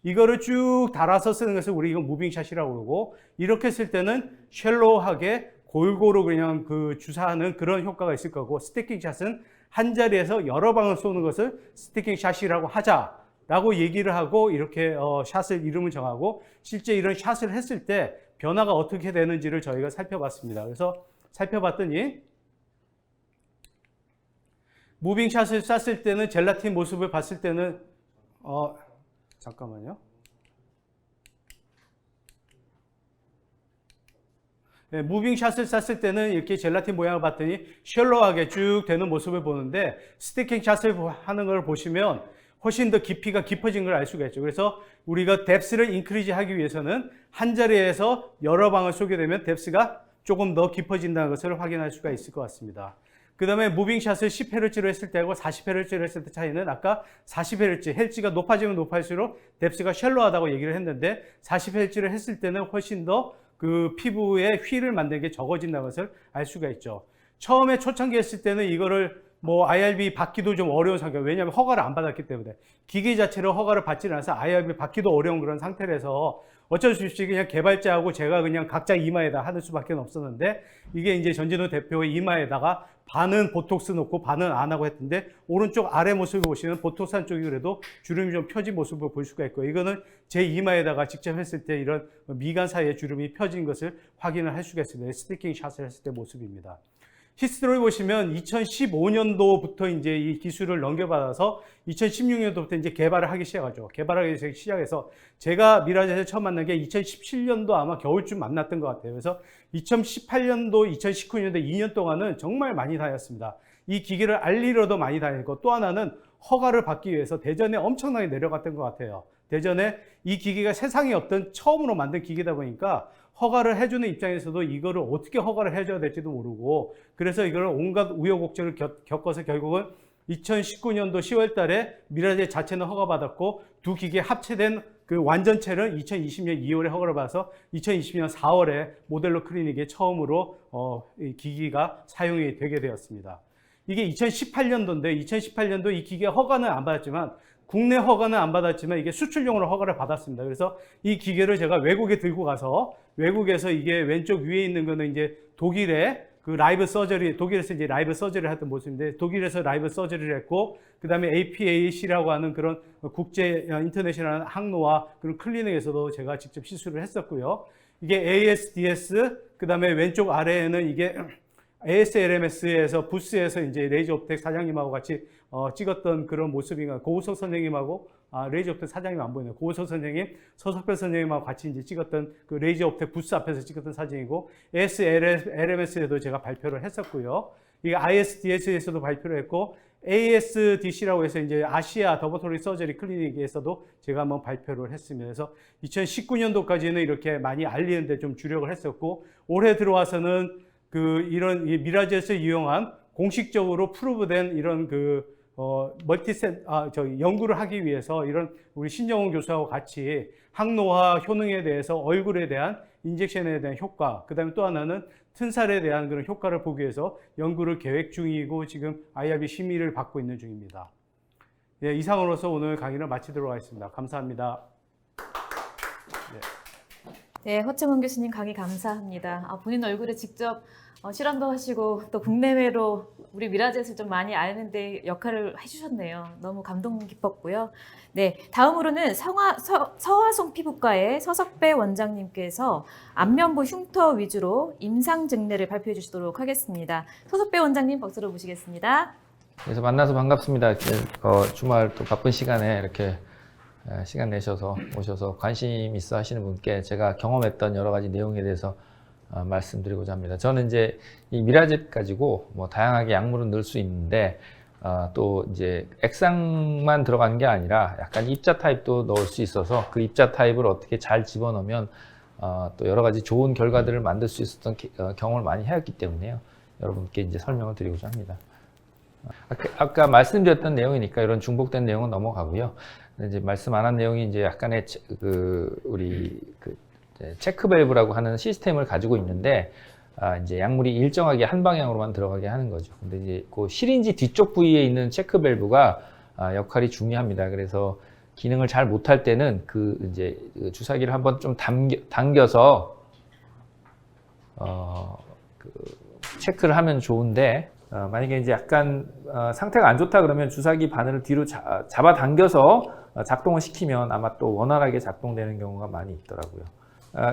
Speaker 4: 이거를 쭉 달아서 쓰는 것을 우리 이건 무빙 샷이라고 그러고, 이렇게 쓸 때는 쉘로우하게 골고루 그냥 그 주사하는 그런 효과가 있을 거고, 스태킹 샷은 한 자리에서 여러 방을 쏘는 것을 스태킹 샷이라고 하자라고 얘기를 하고, 이렇게 샷을 이름을 정하고, 실제 이런 샷을 했을 때 변화가 어떻게 되는지를 저희가 살펴봤습니다. 그래서 살펴봤더니 무빙 샷을 쐈을 때는 젤라틴 모습을 봤을 때는 잠깐만요. 네, 무빙 샷을 쐈을 때는 이렇게 젤라틴 모양을 봤더니 셜로하게 쭉 되는 모습을 보는데, 스티킹 샷을 하는 걸 보시면 훨씬 더 깊이가 깊어진 걸 알 수가 있죠. 그래서 우리가 뎁스를 인크리지 하기 위해서는 한 자리에서 여러 방을 쏘게 되면 뎁스가 조금 더 깊어진다는 것을 확인할 수가 있을 것 같습니다. 그 다음에 무빙샷을 10Hz로 했을 때하고 40Hz로 했을 때 차이는, 아까 40Hz, 헬지가 높아지면 높아질수록 뎁스가 셜로하다고 얘기를 했는데, 40Hz를 했을 때는 훨씬 더 그 피부에 휠을 만드는 게 적어진다는 것을 알 수가 있죠. 처음에 초창기 했을 때는 이거를 뭐 IRB 받기도 좀 어려운 상태, 왜냐하면 허가를 안 받았기 때문에 기계 자체로 허가를 받지 않아서 IRB 받기도 어려운 그런 상태라서 어쩔 수 없이 그냥 개발자하고 제가 그냥 각자 이마에다 하는 수밖에 없었는데, 이게 이제 전진우 대표의 이마에다가 반은 보톡스 놓고 반은 안 하고 했는데, 오른쪽 아래 모습을 보시면 보톡스 한쪽이 그래도 주름이 좀 펴진 모습을 볼 수가 있고, 이거는 제 이마에다가 직접 했을 때 이런 미간 사이에 주름이 펴진 것을 확인을 할 수가 있습니다. 스티킹 샷을 했을 때 모습입니다. 히스토리를 보시면 2015년도부터 이제 이 기술을 넘겨받아서 2016년도부터 이제 개발을 하기 시작하죠. 개발하기 시작해서 제가 미라젯을 처음 만난 게 2017년도 아마 겨울쯤 만났던 것 같아요. 그래서 2018년도, 2019년도 2년 동안은 정말 많이 다녔습니다. 이 기계를 알리러도 많이 다녔고, 또 하나는 허가를 받기 위해서 대전에 엄청나게 내려갔던 것 같아요. 대전에 이 기계가 세상에 없던 처음으로 만든 기계다 보니까 허가를 해주는 입장에서도 이거를 어떻게 허가를 해줘야 될지도 모르고, 그래서 이걸 온갖 우여곡절을 겪어서 결국은 2019년도 10월 달에 미라제 자체는 허가받았고 두 기계 합체된 그 완전체를 2020년 2월에 허가를 받아서 2020년 4월에 모델로 클리닉에 처음으로 이 기기가 사용이 되게 되었습니다. 이게 2018년도인데 2018년도 이 기계 허가는 안 받았지만 국내 허가는 안 받았지만 이게 수출용으로 허가를 받았습니다. 그래서 이 기계를 제가 외국에 들고 가서 외국에서 이게 왼쪽 위에 있는 거는 이제 독일의 그 라이브 서저리, 독일에서 이제 라이브 서저리를 했던 모습인데 독일에서 라이브 서저리를 했고 그 다음에 APAC라고 하는 그런 국제 인터내셔널 항로와 그런 클리닉에서도 제가 직접 시술을 했었고요. 이게 ASDS, 그 다음에 왼쪽 아래에는 이게 ASLMS에서 부스에서 이제 레이저 옵텍 사장님하고 같이 찍었던 그런 모습인가. 고우석 선생님하고 레이저 옵텍 사장님 안 보이네요. 고우석 선생님, 서석별 선생님하고 같이 이제 찍었던 그 레이저 옵텍 부스 앞에서 찍었던 사진이고 ASLMS에도 제가 발표를 했었고요. 이게 ISDS에서도 발표를 했고 ASDC라고 해서 이제 아시아 더버토리 서저리 클리닉에서도 제가 한번 발표를 했습니다. 그래서 2019년도까지는 이렇게 많이 알리는데 좀 주력을 했었고 올해 들어와서는 그 이런 미라젯을 이용한 공식적으로 프루브된 이런 그 연구를 하기 위해서 이런 우리 신정훈 교수하고 같이 항노화 효능에 대해서 얼굴에 대한 인젝션에 대한 효과, 그 다음에 또 하나는 튼살에 대한 그런 효과를 보기 위해서 연구를 계획 중이고 지금 IRB 심의를 받고 있는 중입니다. 네, 이상으로서 오늘 강의를 마치도록 하겠습니다. 감사합니다.
Speaker 1: 네, 허창원 교수님 강의 감사합니다. 본인 얼굴에 직접 실험도 하시고 또 국내외로 우리 미라젯을 좀 많이 아는데 역할을 해주셨네요. 너무 감동 깊었고요. 네, 다음으로는 서화송 피부과의 서석배 원장님께서 안면부 흉터 위주로 임상 증례를 발표해 주시도록 하겠습니다. 서석배 원장님 박수로 모시겠습니다.
Speaker 5: 그래서 만나서 반갑습니다. 주말 또 바쁜 시간에 이렇게 시간 내셔서 오셔서 관심 있어 하시는 분께 제가 경험했던 여러 가지 내용에 대해서 말씀드리고자 합니다. 저는 이제 이 미라젯 가지고 뭐 다양하게 약물은 넣을 수 있는데 또 이제 액상만 들어간 게 아니라 약간 입자 타입도 넣을 수 있어서 그 입자 타입을 어떻게 잘 집어넣으면 또 여러 가지 좋은 결과들을 만들 수 있었던 경험을 많이 해왔기 때문에요. 여러분께 이제 설명을 드리고자 합니다. 아까 말씀드렸던 내용이니까 이런 중복된 내용은 넘어가고요. 이제 말씀 안 한 내용이 이제 약간의 체크 밸브라고 하는 시스템을 가지고 있는데 이제 약물이 일정하게 한 방향으로만 들어가게 하는 거죠. 근데 이제 그 시린지 뒤쪽 부위에 있는 체크 밸브가 역할이 중요합니다. 그래서 기능을 잘 못할 때는 이제 주사기를 한번 좀 당겨서 체크를 하면 좋은데 만약에 이제 약간 상태가 안 좋다 그러면 주사기 바늘을 뒤로 잡아당겨서 작동을 시키면 아마 또 원활하게 작동되는 경우가 많이 있더라고요.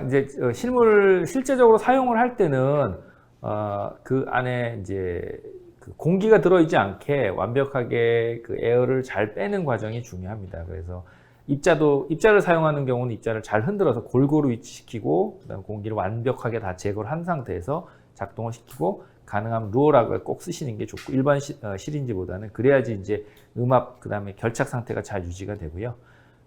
Speaker 5: 이제 실제적으로 사용을 할 때는 그 안에 이제 그 공기가 들어있지 않게 완벽하게 그 에어를 잘 빼는 과정이 중요합니다. 그래서 입자를 사용하는 경우는 입자를 잘 흔들어서 골고루 위치시키고 그다음 공기를 완벽하게 다 제거를 한 상태에서 작동을 시키고 가능하면 루어락을 꼭 쓰시는 게 좋고 일반 시린지보다는 그래야지 이제 음압 그다음에 결착 상태가 잘 유지가 되고요.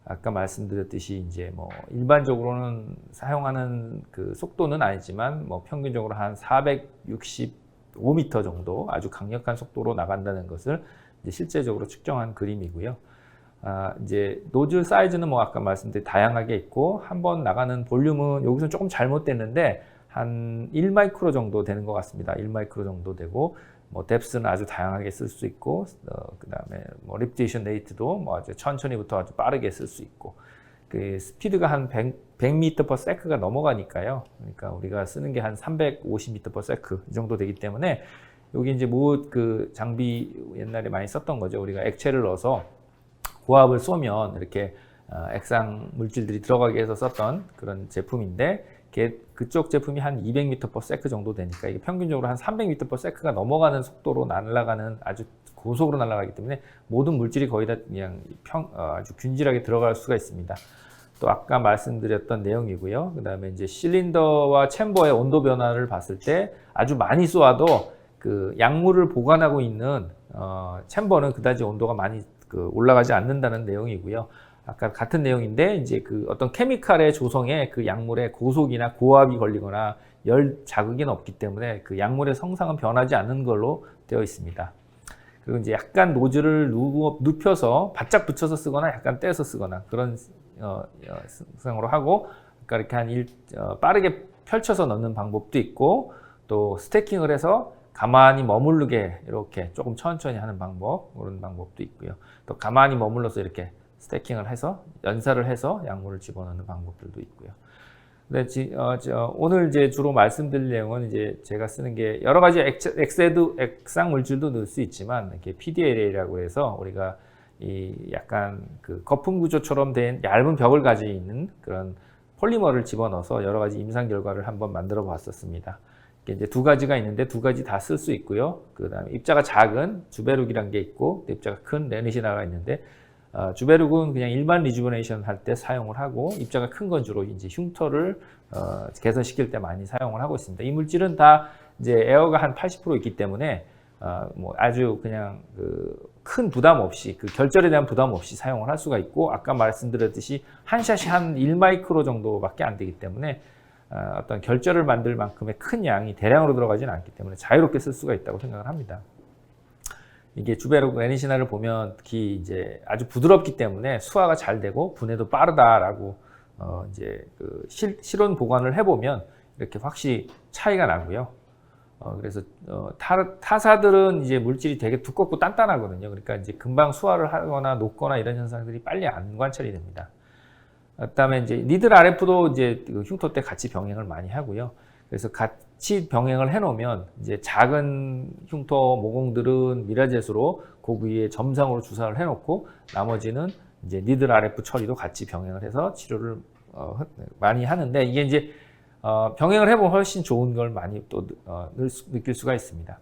Speaker 5: 아까 말씀드렸듯이 이제 뭐 일반적으로는 사용하는 그 속도는 아니지만 뭐 평균적으로 한 465m 정도 아주 강력한 속도로 나간다는 것을 이제 실제적으로 측정한 그림이고요. 이제 노즐 사이즈는 뭐 아까 말씀드린 다양하게 있고 한번 나가는 볼륨은 여기서 조금 잘못됐는데 한 1마이크로 정도 되는 것 같습니다. 1마이크로 정도 되고 뭐 뎁스는 아주 다양하게 쓸 수 있고 그다음에 뭐 리피테이션 레이트도 뭐 아주 천천히부터 아주 빠르게 쓸 수 있고 그 스피드가 한 100m/s가 넘어가니까요. 그러니까 우리가 쓰는 게 한 350m/s 이 정도 되기 때문에 여기 이제 그 장비 옛날에 많이 썼던 거죠. 우리가 액체를 넣어서 고압을 쏘면 이렇게 액상 물질들이 들어가게 해서 썼던 그런 제품인데 그쪽 제품이 한 200m/s 정도 되니까 이게 평균적으로 한 300m/s가 넘어가는 속도로 날아가는 아주 고속으로 날아가기 때문에 모든 물질이 거의 다 그냥 아주 균질하게 들어갈 수가 있습니다. 또 아까 말씀드렸던 내용이고요. 그 다음에 이제 실린더와 챔버의 온도 변화를 봤을 때 아주 많이 쏘아도 그 약물을 보관하고 있는 챔버는 그다지 온도가 많이 올라가지 않는다는 내용이고요. 아까 같은 내용인데 이제 그 어떤 케미칼의 조성에 그 약물에 고속이나 고압이 걸리거나 열 자극이 없기 때문에 그 약물의 성상은 변하지 않는 걸로 되어 있습니다. 그리고 이제 약간 노즐을 눕혀서 바짝 붙여서 쓰거나 약간 떼서 쓰거나 그런 상으로 하고, 그러니까 이렇게 빠르게 펼쳐서 넣는 방법도 있고, 또 스태킹을 해서 가만히 머무르게 이렇게 조금 천천히 하는 방법, 그런 방법도 있고요. 또 가만히 머물러서 이렇게 스태킹을 해서 연사를 해서 약물을 집어넣는 방법들도 있고요. 근데 오늘 이제 주로 말씀드릴 내용은 이제 제가 쓰는 게 여러 가지 액상 물질도 넣을 수 있지만, 이렇게 PDLA라고 해서 우리가 이 약간 그 거품 구조처럼 된 얇은 벽을 가지고 있는 그런 폴리머를 집어넣어서 여러 가지 임상 결과를 한번 만들어 봤었습니다. 이제 두 가지가 있는데 두 가지 다 쓸 수 있고요. 그다음에 입자가 작은 주베룩이란 게 있고, 입자가 큰 레니시나가 있는데, 주베룩은 그냥 일반 리주버네이션 할 때 사용을 하고, 입자가 큰 건 주로 이제 흉터를 개선시킬 때 많이 사용을 하고 있습니다. 이 물질은 다 이제 에어가 한 80% 있기 때문에 뭐 아주 그냥 그 큰 부담 없이, 그 결절에 대한 부담 없이 사용을 할 수가 있고, 아까 말씀드렸듯이 한 샷이 한 1마이크로 정도밖에 안 되기 때문에 어떤 결절을 만들 만큼의 큰 양이 대량으로 들어가지는 않기 때문에 자유롭게 쓸 수가 있다고 생각을 합니다. 이게 주베룩 레니시나를 보면 특히 이제 아주 부드럽기 때문에 수화가 잘 되고 분해도 빠르다라고 이제 그 실온 보관을 해보면 이렇게 확실히 차이가 나고요. 그래서 타사들은 이제 물질이 되게 두껍고 단단하거든요. 그러니까 이제 금방 수화를 하거나 녹거나 이런 현상들이 빨리 안 관찰이 됩니다. 그다음에 이제 니들 RF도 이제 그 흉터 때 같이 병행을 많이 하고요. 그래서 같이 병행을 해놓으면 이제 작은 흉터 모공들은 미라젯으로 그 부위에 점상으로 주사를 해놓고, 나머지는 이제 니들 RF 처리도 같이 병행을 해서 치료를 많이 하는데, 이게 이제 병행을 해보면 훨씬 좋은 걸 많이 또 느낄 수가 있습니다.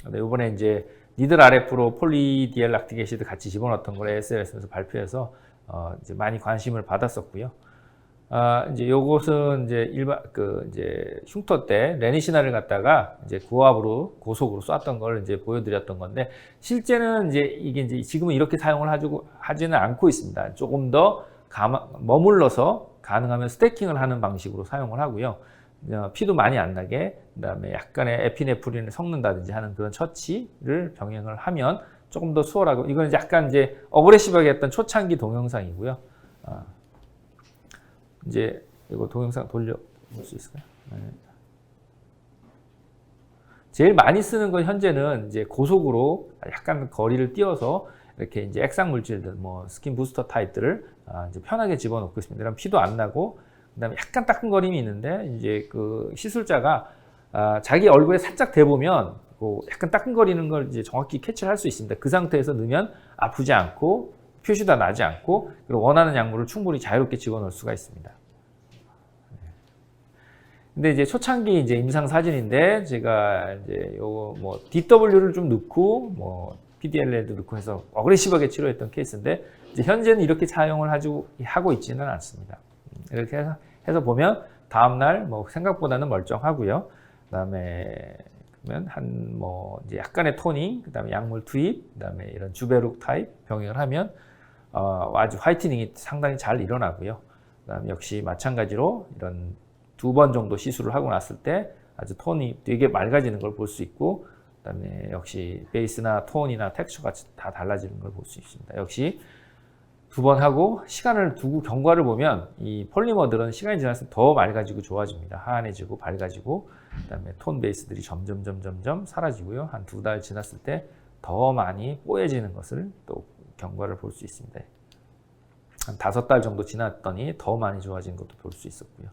Speaker 5: 근데 이번에 이제 니들 RF로 폴리디엘 락틱 애시드 같이 집어넣었던 걸 ASLS에서 발표해서 이제 많이 관심을 받았었고요. 이제 요것은 이제 이제 흉터 때 레니시나를 갖다가 이제 고속으로 쐈던 걸 이제 보여드렸던 건데, 실제는 이제 이게 이제 지금은 이렇게 사용을 하지는 않고 있습니다. 조금 더 머물러서 가능하면 스태킹을 하는 방식으로 사용을 하고요. 피도 많이 안 나게, 그다음에 약간의 에피네프린을 섞는다든지 하는 그런 처치를 병행을 하면 조금 더 수월하고, 이건 약간 이제 어그레시브하게 했던 초창기 동영상이고요. 이제 이거 동영상 돌려 볼 수 있을까요? 네. 제일 많이 쓰는 건 현재는 이제 고속으로 약간 거리를 띄워서 이렇게 이제 액상 물질들, 뭐 스킨 부스터 타입들을 이제 편하게 집어넣고 있습니다. 그럼 피도 안 나고, 그다음에 약간 따끔거림이 있는데, 이제 그 시술자가 자기 얼굴에 살짝 대보면 약간 따끔거리는 걸 이제 정확히 캐치를 할 수 있습니다. 그 상태에서 넣으면 아프지 않고 표시도 나지 않고, 그리고 원하는 약물을 충분히 자유롭게 집어넣을 수가 있습니다. 근데 이제 초창기 이제 임상 사진인데, 제가 이제 요거 뭐 DW를 좀 넣고 뭐 PDLA도 넣고 해서 어그레시브하게 치료했던 케이스인데, 이제 현재는 이렇게 사용을 하고 있지는 않습니다. 이렇게 해서 보면 다음날 뭐 생각보다는 멀쩡하고요. 그다음에 그러면 뭐 이제 약간의 토닝, 그다음에 약물 투입, 그다음에 이런 주베룩 타입 병행을 하면 아주 화이트닝이 상당히 잘 일어나고요. 그다음에 역시 마찬가지로 이런 2번 정도 시술을 하고 났을 때 아주 톤이 되게 맑아지는 걸 볼 수 있고, 그다음에 역시 베이스나 톤이나 텍스처가 다 달라지는 걸 볼 수 있습니다. 역시 2번 하고 시간을 두고 경과를 보면 이 폴리머들은 시간이 지나서 더 맑아지고 좋아집니다. 하얀해지고 밝아지고, 그다음에 톤 베이스들이 점점 사라지고요. 한 2달 지났을 때 더 많이 뽀얘지는 것을 또 경과를 볼 수 있습니다. 한 5달 정도 지났더니 더 많이 좋아진 것도 볼 수 있었고요.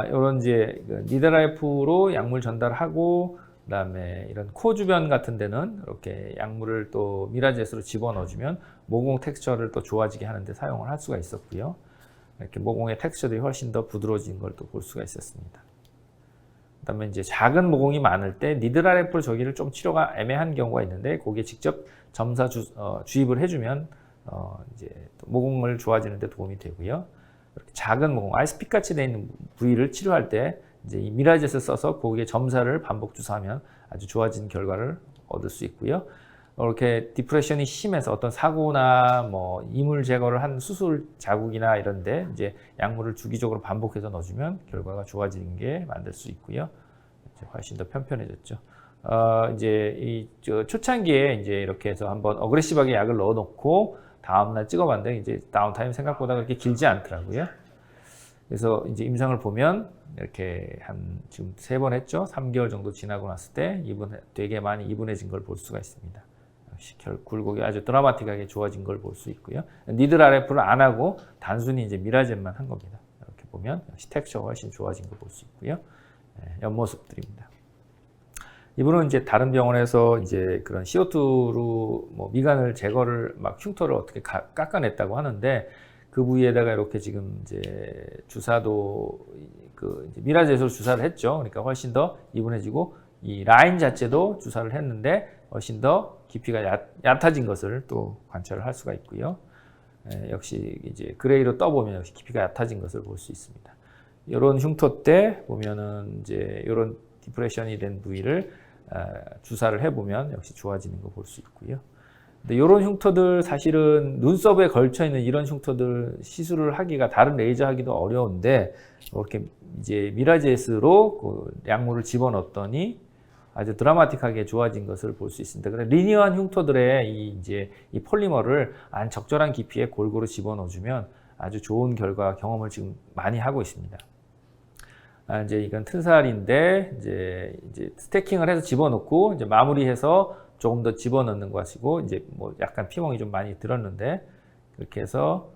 Speaker 5: 이런 이제 니드라이프로 약물 전달하고, 그다음에 이런 코 주변 같은 데는 이렇게 약물을 또 미라젯으로 집어넣어주면 모공 텍스처를 또 좋아지게 하는데 사용을 할 수가 있었고요. 이렇게 모공의 텍스처들이 훨씬 더 부드러워진 걸 또 볼 수가 있었습니다. 그다음에 이제 작은 모공이 많을 때 니드라이프를 저기를 좀 치료가 애매한 경우가 있는데, 거기에 직접 점사 주입을 해주면 이제 모공을 좋아지는 데 도움이 되고요. 이렇게 작은 모공, 아이스픽 같이 되어 있는 부위를 치료할 때 이제 이 미라젯을 써서 거기에 점사를 반복 주사하면 아주 좋아진 결과를 얻을 수 있고요. 이렇게 디프레션이 심해서 어떤 사고나 뭐 이물 제거를 한 수술 자국이나 이런데 이제 약물을 주기적으로 반복해서 넣어주면 결과가 좋아지는 게 만들 수 있고요. 이제 훨씬 더 편편해졌죠. 이제 저 초창기에 이제 이렇게 해서 한번 어그레시브하게 약을 넣어놓고 다음날 찍어봤는데 이제 다운타임 생각보다 그렇게 길지 않더라고요. 그래서 이제 임상을 보면 이렇게 한 지금 3번 했죠. 3개월 정도 지나고 났을 때 되게 많이 이분해진 걸 볼 수가 있습니다. 역시 굴곡이 아주 드라마틱하게 좋아진 걸 볼 수 있고요. 니들 RF를 안 하고 단순히 이제 미라젠만 한 겁니다. 이렇게 보면 역시 텍스처가 훨씬 좋아진 걸 볼 수 있고요. 옆모습들입니다. 이분은 이제 다른 병원에서 이제 그런 CO2로 뭐 미간을 제거를 막 흉터를 어떻게 깎아냈다고 하는데 그 부위에다가 이렇게 지금 이제 주사도 이제 미라젯으로 주사를 했죠. 그러니까 훨씬 더 이분해지고 이 라인 자체도 주사를 했는데 훨씬 더 깊이가 얕아진 것을 또 관찰을 할 수가 있고요. 역시 이제 그레이로 떠보면 역시 깊이가 얕아진 것을 볼 수 있습니다. 이런 흉터 때 보면은 이제 이런 디프레션이 된 부위를 주사를 해보면 역시 좋아지는 거 볼 수 있고요. 근데 이런 흉터들 사실은 눈썹에 걸쳐 있는 이런 흉터들 시술을 하기가 다른 레이저 하기도 어려운데 이렇게 이제 미라젯으로 그 약물을 집어넣었더니 아주 드라마틱하게 좋아진 것을 볼 수 있습니다. 그래서 리니어한 흉터들의 이 폴리머를 안 적절한 깊이에 골고루 집어넣어주면 아주 좋은 결과 경험을 지금 많이 하고 있습니다. 이제 이건 튼살인데 이제 스태킹을 해서 집어넣고 이제 마무리해서 조금 더 집어넣는 것이고 이제 뭐 약간 피멍이 좀 많이 들었는데 그렇게 해서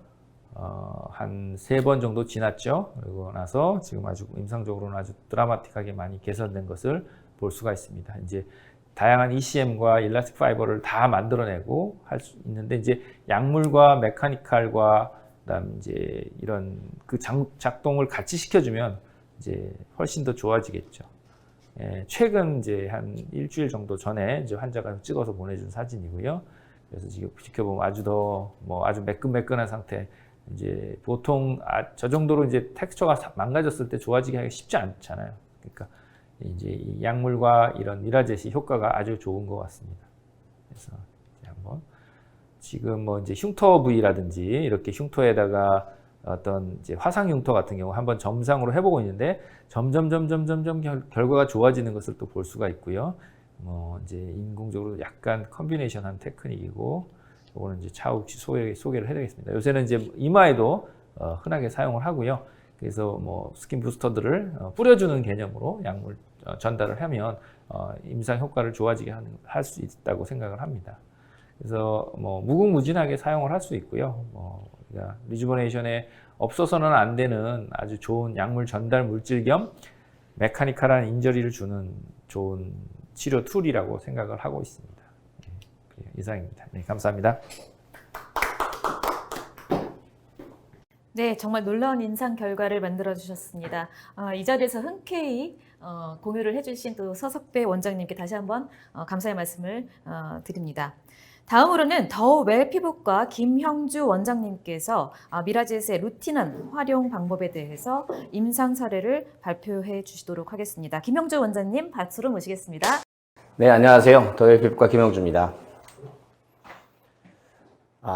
Speaker 5: 한 3번 정도 지났죠. 그리고 나서 지금 아주 임상적으로는 아주 드라마틱하게 많이 개선된 것을 볼 수가 있습니다. 이제 다양한 ECM과 일라스틱 파이버를 다 만들어내고 할 수 있는데 이제 약물과 메카니컬과 그다음 이제 이런 그 작동을 같이 시켜주면 이제 훨씬 더 좋아지겠죠. 최근 이제 한 일주일 정도 전에 이제 환자가 찍어서 보내준 사진이고요. 그래서 지금 지켜보면 아주 매끈매끈한 상태. 이제 보통 저 정도로 이제 텍스처가 망가졌을 때 좋아지기 하기가 쉽지 않잖아요. 그러니까 이제 이 약물과 이런 미라젯이 효과가 아주 좋은 것 같습니다. 그래서 이제 한번 지금 뭐 이제 흉터 부위라든지 이렇게 흉터에다가 어떤 이제 화상 흉터 같은 경우 한번 점상으로 해보고 있는데 점점 결과가 좋아지는 것을 또 볼 수가 있고요. 뭐 이제 인공적으로 약간 컨비네이션한 테크닉이고, 이거는 이제 차후 소개를 해드리겠습니다. 요새는 이제 이마에도 흔하게 사용을 하고요. 그래서 뭐 스킨 부스터들을 뿌려주는 개념으로 약물 전달을 하면 임상 효과를 좋아지게 할 수 있다고 생각을 합니다. 그래서 뭐 무궁무진하게 사용을 할 수 있고요. 그러니까 리주버네이션에 없어서는 안 되는 아주 좋은 약물 전달 물질 겸 메카니컬한 인저리를 주는 좋은 치료 툴이라고 생각을 하고 있습니다. 네, 이상입니다. 네, 감사합니다.
Speaker 1: 네, 정말 놀라운 임상 결과를 만들어 주셨습니다. 이 자리에서 흔쾌히 공유를 해주신 또 서석배 원장님께 다시 한번 감사의 말씀을 드립니다. 다음으로는 더웰 피부과 김형주 원장님께서 미라젯의 루틴한 활용 방법에 대해서 임상 사례를 발표해 주시도록 하겠습니다. 김형주 원장님 박수로 모시겠습니다.
Speaker 6: 네, 안녕하세요. 더웰 피부과 김형주입니다.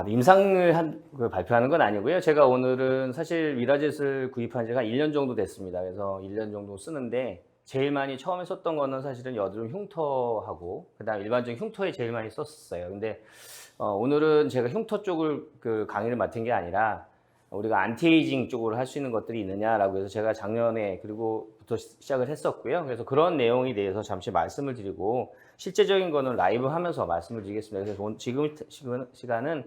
Speaker 6: 임상을 발표하는 건 아니고요. 제가 오늘은 사실 미라젯을 구입한 지가 1년 정도 됐습니다. 그래서 1년 정도 쓰는데 제일 많이 처음에 썼던 거는 사실은 여드름 흉터하고 그다음 일반적인 흉터에 제일 많이 썼었어요. 근데 오늘은 제가 흉터 쪽을 강의를 맡은 게 아니라 우리가 안티에이징 쪽으로 할 수 있는 것들이 있느냐라고 해서 제가 작년에 그리고부터 시작을 했었고요. 그래서 그런 내용에 대해서 잠시 말씀을 드리고 실제적인 거는 라이브 하면서 말씀을 드리겠습니다. 그래서 지금 시간은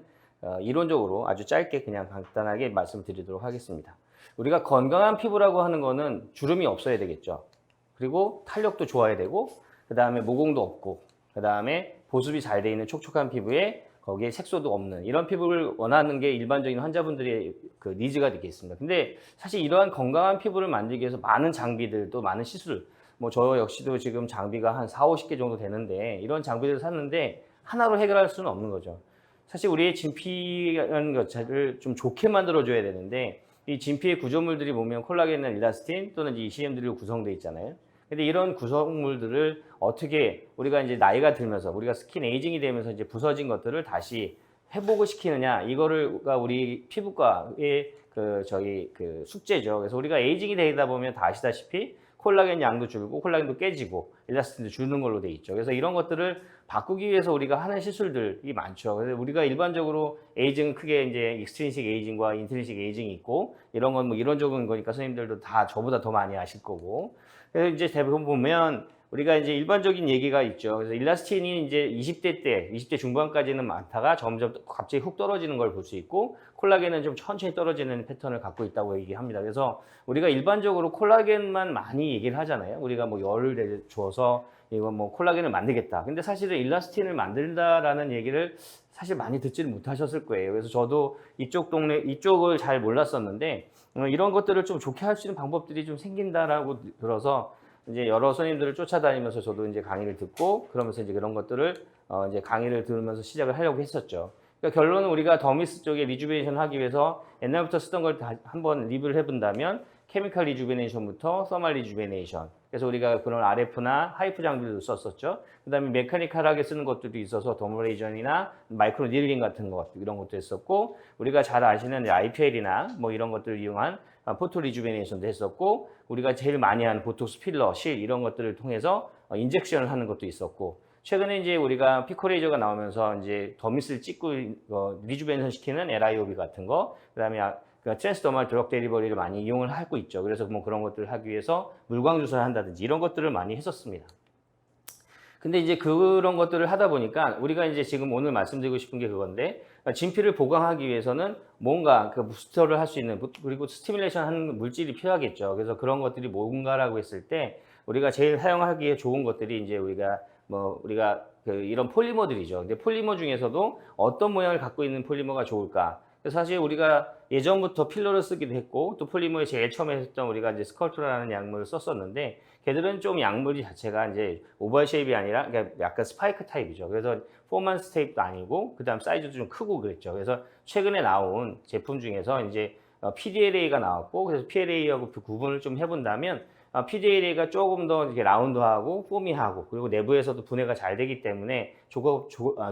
Speaker 6: 이론적으로 아주 짧게 그냥 간단하게 말씀을 드리도록 하겠습니다. 우리가 건강한 피부라고 하는 거는 주름이 없어야 되겠죠. 그리고 탄력도 좋아야 되고, 그 다음에 모공도 없고, 그 다음에 보습이 잘 돼 있는 촉촉한 피부에 거기에 색소도 없는 이런 피부를 원하는 게 일반적인 환자분들의 그 니즈가 되겠습니다. 근데 사실 이러한 건강한 피부를 만들기 위해서 많은 장비들, 또 많은 시술, 뭐 저 역시도 지금 장비가 한 40-50개 정도 되는데 이런 장비들을 샀는데 하나로 해결할 수는 없는 거죠. 사실 우리의 진피라는 것을 좀 좋게 만들어줘야 되는데 이 진피의 구조물들이 보면 콜라겐이나 일라스틴 또는 ECM들로 구성되어 있잖아요. 근데 이런 구성물들을 어떻게 우리가 이제 나이가 들면서 우리가 스킨 에이징이 되면서 이제 부서진 것들을 다시 회복을 시키느냐, 이거가 우리 피부과의 숙제죠. 그래서 우리가 에이징이 되다 보면 다 아시다시피 콜라겐 양도 줄고 콜라겐도 깨지고 엘라스틴도 주는 걸로 돼 있죠. 그래서 이런 것들을 바꾸기 위해서 우리가 하는 시술들이 많죠. 그래서 우리가 일반적으로 에이징은 크게 이제 익스트린식 에이징과 인트린식 에이징이 있고 이런 건 뭐 이론적인 거니까 선생님들도 다 저보다 더 많이 아실 거고. 그래서 이제 대부분 보면 우리가 이제 일반적인 얘기가 있죠. 그래서 일라스틴이 이제 20대 중반까지는 많다가 점점 갑자기 훅 떨어지는 걸 볼 수 있고 콜라겐은 좀 천천히 떨어지는 패턴을 갖고 있다고 얘기합니다. 그래서 우리가 일반적으로 콜라겐만 많이 얘기를 하잖아요. 우리가 뭐 열을 줘서 이거 뭐 콜라겐을 만들겠다. 근데 사실은 일라스틴을 만든다라는 얘기를 사실 많이 듣지를 못하셨을 거예요. 그래서 저도 이쪽을 잘 몰랐었는데 이런 것들을 좀 좋게 할 수 있는 방법들이 좀 생긴다라고 들어서 이제 여러 선생님들을 쫓아다니면서 저도 이제 강의를 듣고 그러면서 이제 그런 것들을 이제 강의를 들으면서 시작을 하려고 했었죠. 그러니까 결론은 우리가 더미스 쪽에 리주베네이션 하기 위해서 옛날부터 쓰던 걸 한번 리뷰를 해본다면 케미컬 리주베네이션부터 서멀 리주베네이션. 그래서 우리가 그런 RF나 하이프 장비도 썼었죠. 그다음에 메카니컬하게 쓰는 것들도 있어서 더멀레이전이나 마이크로 니들링 같은 것 이런 것도 했었고 우리가 잘 아시는 IPL이나 뭐 이런 것들을 이용한 포토 리주베네이션도 했었고 우리가 제일 많이 하는 보톡스 필러, 실 이런 것들을 통해서 인젝션을 하는 것도 있었고 최근에 이제 우리가 피코레이저가 나오면서 이제 더미스를 찍고 리주베네이션 시키는 LIOB 같은 거 그다음에 트랜스더멀 드럭 데리버리를 많이 이용을 하고 있죠. 그래서 뭐 그런 것들을 하기 위해서 물광 주사를 한다든지 이런 것들을 많이 했었습니다. 근데 이제 그런 것들을 하다 보니까 우리가 이제 지금 오늘 말씀드리고 싶은 게 그건데 진피를 보강하기 위해서는 뭔가 그 부스터를 할 수 있는 그리고 스티뮬레이션 하는 물질이 필요하겠죠. 그래서 그런 것들이 뭔가라고 했을 때 우리가 제일 사용하기에 좋은 것들이 이제 우리가 이런 폴리머들이죠. 근데 폴리머 중에서도 어떤 모양을 갖고 있는 폴리머가 좋을까? 그래서 사실 우리가 예전부터 필러를 쓰기도 했고 또 폴리머에 제일 처음에 했던 우리가 이제 스컬프라는 약물을 썼었는데 걔들은 좀 약물이 자체가 이제 오벌 쉐입이 아니라 그러니까 약간 스파이크 타입이죠. 그래서 포먼스 타입도 아니고 그다음 사이즈도 좀 크고 그랬죠. 그래서 최근에 나온 제품 중에서 이제 PDLA가 나왔고 그래서 PLA하고 구분을 좀 해본다면 PDLA가 조금 더 이렇게 라운드하고 포미하고 그리고 내부에서도 분해가 잘 되기 때문에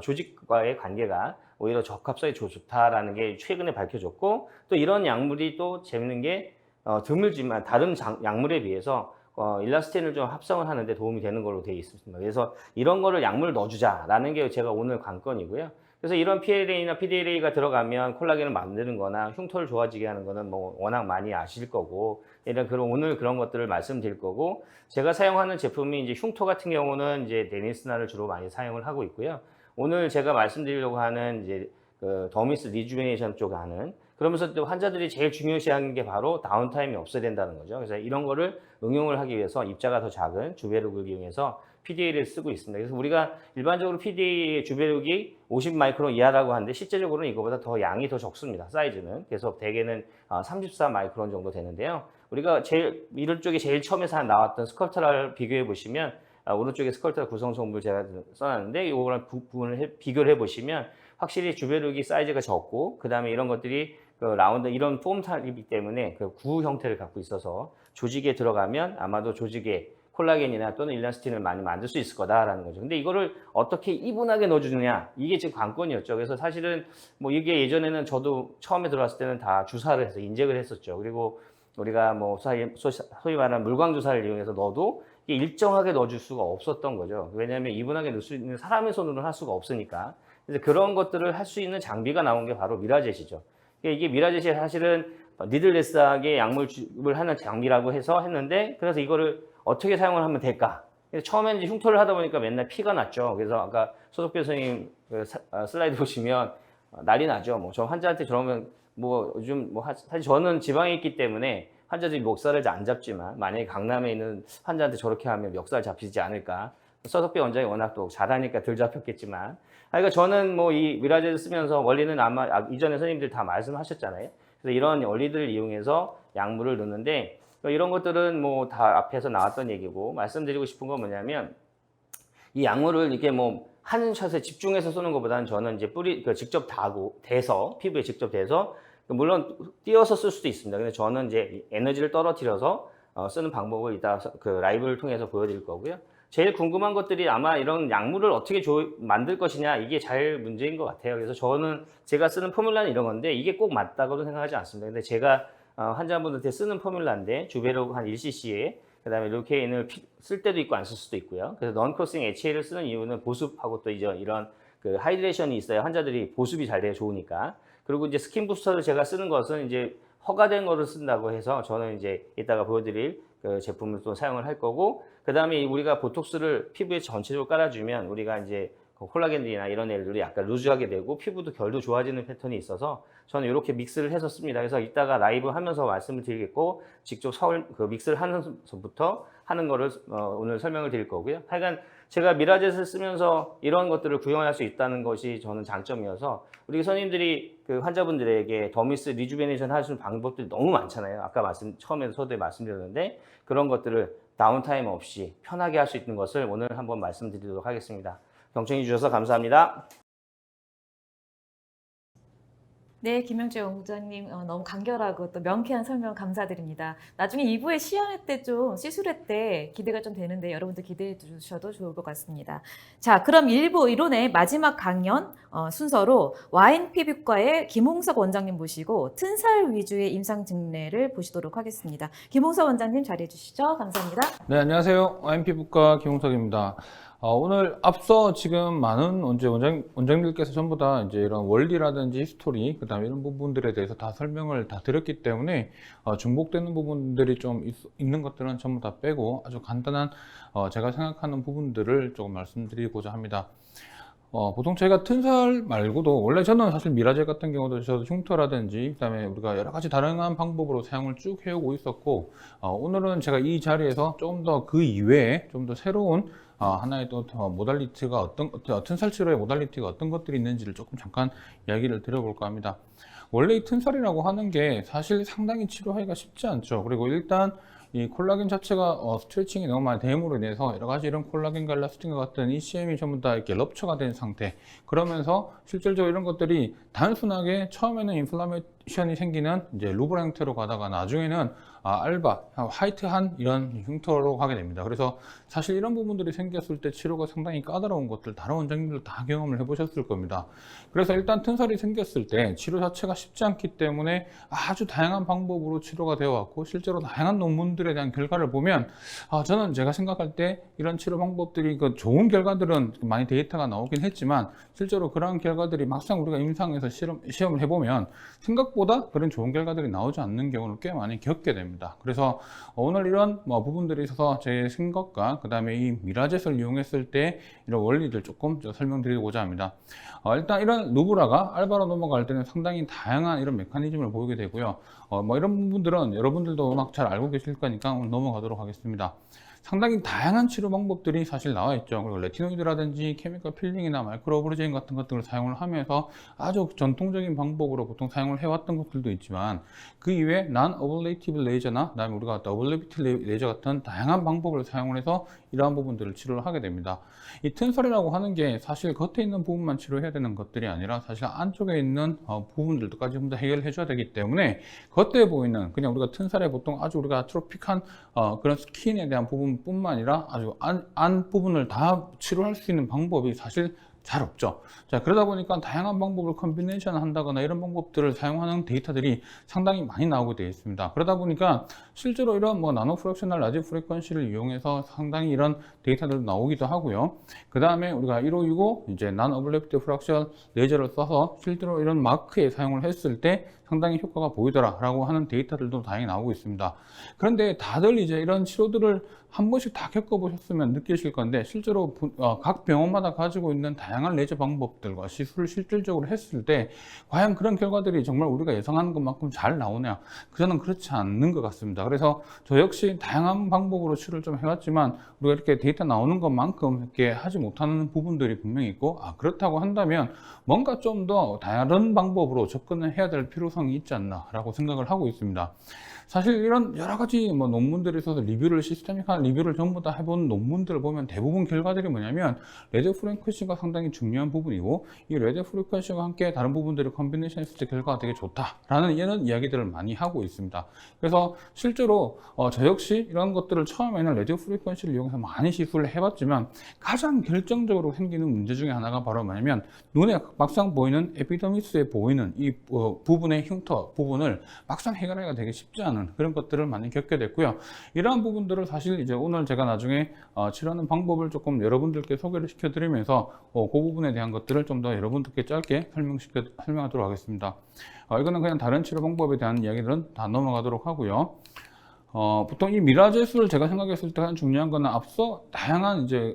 Speaker 6: 조직과의 관계가 오히려 적합성이 좋다라는 게 최근에 밝혀졌고 또 이런 약물이 또 재밌는 게 드물지만 다른 약물에 비해서 일라스틴을 좀 합성을 하는데 도움이 되는 걸로 되어 있습니다. 그래서 이런 거를 약물을 넣어주자라는 게 제가 오늘 관건이고요. 그래서 이런 PLA나 PDLA가 들어가면 콜라겐을 만드는 거나 흉터를 좋아지게 하는 거는 뭐 워낙 많이 아실 거고 오늘 그런 것들을 말씀드릴 거고 제가 사용하는 제품이 이제 흉터 같은 경우는 이제 데니스나를 주로 많이 사용을 하고 있고요. 오늘 제가 말씀드리려고 하는 이제 그 더미스 리주베네이션 쪽 하는 그러면서 또 환자들이 제일 중요시하는 게 바로 다운타임이 없어야 된다는 거죠. 그래서 이런 거를 응용을 하기 위해서 입자가 더 작은 주베룩을 이용해서 PDA를 쓰고 있습니다. 그래서 우리가 일반적으로 PDA 주베룩이 50 마이크론 이하라고 하는데 실제적으로는 이거보다 더 양이 더 적습니다. 사이즈는. 그래서 대개는 34 마이크론 정도 되는데요. 우리가 이런 쪽에 제일 처음에 나왔던 스컬프트를 비교해 보시면 오른쪽에 스컬프트 구성 성분을 제가 써놨는데 이거랑 부분을 비교를 해보시면 확실히 주베룩이 사이즈가 적고 그 다음에 이런 것들이 라운드 이런 폼 타입이기 때문에 그 구 형태를 갖고 있어서 조직에 들어가면 아마도 조직에 콜라겐이나 또는 일라스틴을 많이 만들 수 있을 거다라는 거죠. 근데 이거를 어떻게 이분하게 넣어주느냐 이게 지금 관건이었죠. 그래서 사실은 뭐 이게 예전에는 저도 처음에 들어왔을 때는 다 주사를 해서 인젝을 했었죠. 그리고 우리가 뭐 소위 말하는 물광 주사를 이용해서 넣어도 일정하게 넣어줄 수가 없었던 거죠. 왜냐하면 이분하게 넣을 수 있는 사람의 손으로는 할 수가 없으니까. 그래서 그런 것들을 할 수 있는 장비가 나온 게 바로 미라젯이죠. 이게 미라젯이 사실은 니들레스하게 약물을 하는 장비라고 해서 했는데 그래서 이거를 어떻게 사용을 하면 될까? 처음에는 이제 흉터를 하다 보니까 맨날 피가 났죠. 그래서 아까 소속교 선생님 슬라이드 보시면 난리 나죠. 뭐 저 환자한테 저러면 뭐 요즘 뭐 사실 저는 지방에 있기 때문에 환자들이 멱살을 안 잡지만 만약에 강남에 있는 환자한테 저렇게 하면 멱살 잡히지 않을까. 서석배 원장이 워낙 또 잘하니까 덜 잡혔겠지만. 그러니까 저는 뭐 이 미라젯을 쓰면서 원리는 아마 이전에 선생님들 다 말씀하셨잖아요. 그래서 이런 원리들을 이용해서 약물을 넣는데 이런 것들은 뭐 다 앞에서 나왔던 얘기고 말씀드리고 싶은 건 뭐냐면 이 약물을 이렇게 뭐 한 샷에 집중해서 쏘는 것보다는 저는 이제 직접 대서 피부에 직접 대서 물론 띄어서 쓸 수도 있습니다. 근데 저는 이제 에너지를 떨어뜨려서 쓰는 방법을 이따 그 라이브를 통해서 보여드릴 거고요. 제일 궁금한 것들이 아마 이런 약물을 어떻게 만들 것이냐 이게 제일 문제인 것 같아요. 그래서 저는 제가 쓰는 포뮬라는 이런 건데 이게 꼭 맞다고도 생각하지 않습니다. 근데 제가 환자분들한테 쓰는 포뮬라인데 주베룩 한 1cc에 그다음에 루케인을 쓸 때도 있고 안 쓸 수도 있고요. 그래서 넌 크로싱 HA를 쓰는 이유는 보습하고 또 이제 이런 그 하이드레이션이 있어야 환자들이 보습이 잘 돼야 좋으니까. 그리고 이제 스킨 부스터를 제가 쓰는 것은 이제 허가된 거를 쓴다고 해서 저는 이제 이따가 보여드릴 그 제품을 또 사용을 할 거고, 그 다음에 우리가 보톡스를 피부에 전체적으로 깔아주면 우리가 이제 콜라겐들이나 이런 애들이 약간 루즈하게 되고 피부도 결도 좋아지는 패턴이 있어서 저는 이렇게 믹스를 해서 씁니다. 그래서 이따가 라이브 하면서 말씀을 드리겠고, 직접 그 믹스를 하면서부터 하는 거를 오늘 설명을 드릴 거고요. 하여간 제가 미라젯을 쓰면서 이런 것들을 구현할 수 있다는 것이 저는 장점이어서, 우리 선생님들이 그 환자분들에게 더미스 리주베네이션 하시는 방법들이 너무 많잖아요. 아까 처음에 서두에 말씀드렸는데, 그런 것들을 다운타임 없이 편하게 할 수 있는 것을 오늘 한번 말씀드리도록 하겠습니다. 경청해 주셔서 감사합니다.
Speaker 1: 네, 김영재 원장님 너무 간결하고 또 명쾌한 설명 감사드립니다. 나중에 2부의 시연회 때 좀 시술회 때 기대가 좀 되는데 여러분들 기대해 주셔도 좋을 것 같습니다. 자, 그럼 1부 이론의 마지막 강연 순서로 와인 피부과의 김홍석 원장님 모시고 튼살 위주의 임상 증례를 보시도록 하겠습니다. 김홍석 원장님 자리해 주시죠. 감사합니다.
Speaker 7: 네, 안녕하세요. 와인피부과 김홍석입니다. 오늘 앞서 지금 많은 원장님들께서 전부 다 이제 이런 원리라든지 히스토리, 그 다음에 이런 부분들에 대해서 다 설명을 다 드렸기 때문에 중복되는 부분들이 좀 있는 것들은 전부 다 빼고 아주 간단한 제가 생각하는 부분들을 조금 말씀드리고자 합니다. 보통 저희가 튼살 말고도 원래 저는 사실 미라젤 같은 경우도 저도 흉터라든지 그다음에 우리가 여러 가지 다양한 방법으로 사용을 쭉 해오고 있었고, 오늘은 제가 이 자리에서 조금 더 그 이외에 좀 더 새로운 하나의 또 모달리티가 튼살 치료의 모달리티가 어떤 것들이 있는지를 조금 잠깐 이야기를 드려볼까 합니다. 원래 이 튼살이라고 하는 게 사실 상당히 치료하기가 쉽지 않죠. 그리고 일단 이 콜라겐 자체가 스트레칭이 너무 많이 됨으로 인해서 여러 가지 이런 콜라겐 갈라스틴과 같은 ECM이 전부 다 이렇게 럽처가 된 상태, 그러면서 실질적으로 이런 것들이 단순하게 처음에는 인플라메이션이 생기는 이제 루브라 형태로 가다가 나중에는 알바, 화이트한 이런 흉터로 가게 됩니다. 그래서 사실 이런 부분들이 생겼을 때 치료가 상당히 까다로운 것들 다른 원장님들 다 경험을 해보셨을 겁니다. 그래서 일단 튼살이 생겼을 때 치료 자체가 쉽지 않기 때문에 아주 다양한 방법으로 치료가 되어 왔고, 실제로 다양한 논문들에 대한 결과를 보면 저는 제가 생각할 때 이런 치료 방법들이 좋은 결과들은 많이 데이터가 나오긴 했지만 실제로 그런 결과들이 막상 우리가 임상에서 시험을 해보면 생각보다 그런 좋은 결과들이 나오지 않는 경우를 꽤 많이 겪게 됩니다. 그래서 오늘 이런 부분들이 있어서 제 생각과 그 다음에 이 미라젯을 이용했을 때 이런 원리들 조금 설명드리고자 합니다. 일단 이런 루브라가 알바로 넘어갈 때는 상당히 다양한 이런 메커니즘을 보이게 되고요. 이런 부분들은 여러분들도 막 잘 알고 계실 거니까 오늘 넘어가도록 하겠습니다. 상당히 다양한 치료 방법들이 사실 나와 있죠. 그리고 레티노이드라든지 케미컬 필링이나 마이크로브루제인 같은 것들을 사용을 하면서 아주 전통적인 방법으로 보통 사용을 해왔던 것들도 있지만, 그 이외에 non-ablative 레이저나 그다음에 우리가 ablative 레이저 같은 다양한 방법을 사용을 해서 이러한 부분들을 치료를 하게 됩니다. 이 튼살이라고 하는 게 사실 겉에 있는 부분만 치료해야 되는 것들이 아니라 사실 안쪽에 있는 부분들도까지 좀 더 해결해 줘야 되기 때문에, 겉에 보이는 그냥 우리가 튼살에 보통 아주 우리가 트로픽한 그런 스킨에 대한 부분뿐만 아니라 아주 안 부분을 다 치료할 수 있는 방법이 사실 잘 없죠. 자, 그러다 보니까 다양한 방법을 컨비네이션 한다거나 이런 방법들을 사용하는 데이터들이 상당히 많이 나오게 되어 있습니다. 그러다 보니까 실제로 이런 나노 프랙셔널 라지 프리퀀시를 이용해서 상당히 이런 데이터들도 나오기도 하고요. 그 다음에 우리가 1565 이제 non-ablative fractional 레이저를 써서 실제로 이런 마크에 사용을 했을 때 상당히 효과가 보이더라 라고 하는 데이터들도 다행히 나오고 있습니다. 그런데 다들 이제 이런 치료들을 한 번씩 다 겪어보셨으면 느끼실 건데, 실제로 각 병원마다 가지고 있는 다양한 레이저 방법들과 시술을 실질적으로 했을 때 과연 그런 결과들이 정말 우리가 예상하는 것만큼 잘 나오냐, 저는 그렇지 않는 것 같습니다. 그래서 저 역시 다양한 방법으로 치료를 좀 해왔지만 우리가 이렇게 데이터 나오는 것만큼 이렇게 하지 못하는 부분들이 분명히 있고, 그렇다고 한다면 뭔가 좀 더 다른 방법으로 접근을 해야 될 필요성이 있지 않나 라고 생각을 하고 있습니다. 사실 이런 여러 가지 논문들에 있어서 시스테믹한 리뷰를 전부 다 해본 논문들을 보면 대부분 결과들이 뭐냐면 레드 프리퀀시가 상당히 중요한 부분이고, 이 레드 프리퀀시와 함께 다른 부분들을 컨비네이션 했을 때 결과가 되게 좋다라는 이런 이야기들을 많이 하고 있습니다. 그래서 실제로 저 역시 이런 것들을 처음에는 레드 프리퀀시를 이용해서 많이 시술을 해봤지만 가장 결정적으로 생기는 문제 중에 하나가 바로 뭐냐면 눈에 막상 보이는 에피더미스에 보이는 이 부분의 흉터 부분을 막상 해결하기가 되게 쉽지 않은 하는 그런 것들을 많이 겪게 됐고요. 이러한 부분들을 사실 이제 오늘 제가 나중에 치료하는 방법을 조금 여러분들께 소개를 시켜드리면서 그 부분에 대한 것들을 좀 더 여러분들께 짧게 설명하도록 하겠습니다. 이거는 그냥 다른 치료 방법에 대한 이야기들은 다 넘어가도록 하고요. 보통 이 미라제스를 제가 생각했을 때 가장 중요한 거는 앞서 다양한 이제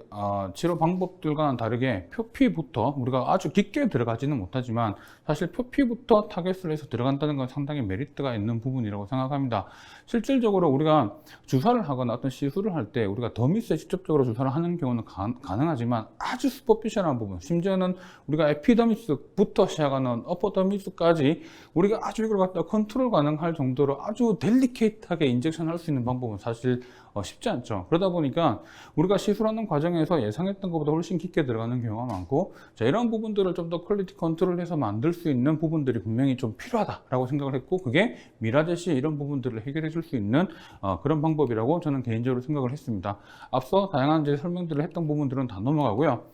Speaker 7: 치료 방법들과는 다르게 표피부터 우리가 아주 깊게 들어가지는 못하지만 사실 표피부터 타겟을 해서 들어간다는 건 상당히 메리트가 있는 부분이라고 생각합니다. 실질적으로 우리가 주사를 하거나 어떤 시술을 할 때 우리가 더미스에 직접적으로 주사를 하는 경우는 가능하지만 아주 슈퍼피셜한 부분, 심지어는 우리가 에피더미스부터 시작하는 어퍼더미스까지 우리가 아주 이걸 갖다 컨트롤 가능할 정도로 아주 델리케이트하게 인젝션 할 수 있는 방법은 사실 쉽지 않죠. 그러다 보니까 우리가 시술하는 과정에서 예상했던 것보다 훨씬 깊게 들어가는 경우가 많고, 자, 이런 부분들을 좀 더 퀄리티 컨트롤해서 만들 수 있는 부분들이 분명히 좀 필요하다라고 생각을 했고, 그게 미라젯이 이런 부분들을 해결해 줄 수 있는 그런 방법이라고 저는 개인적으로 생각을 했습니다. 앞서 다양한 이제 설명들을 했던 부분들은 다 넘어가고요.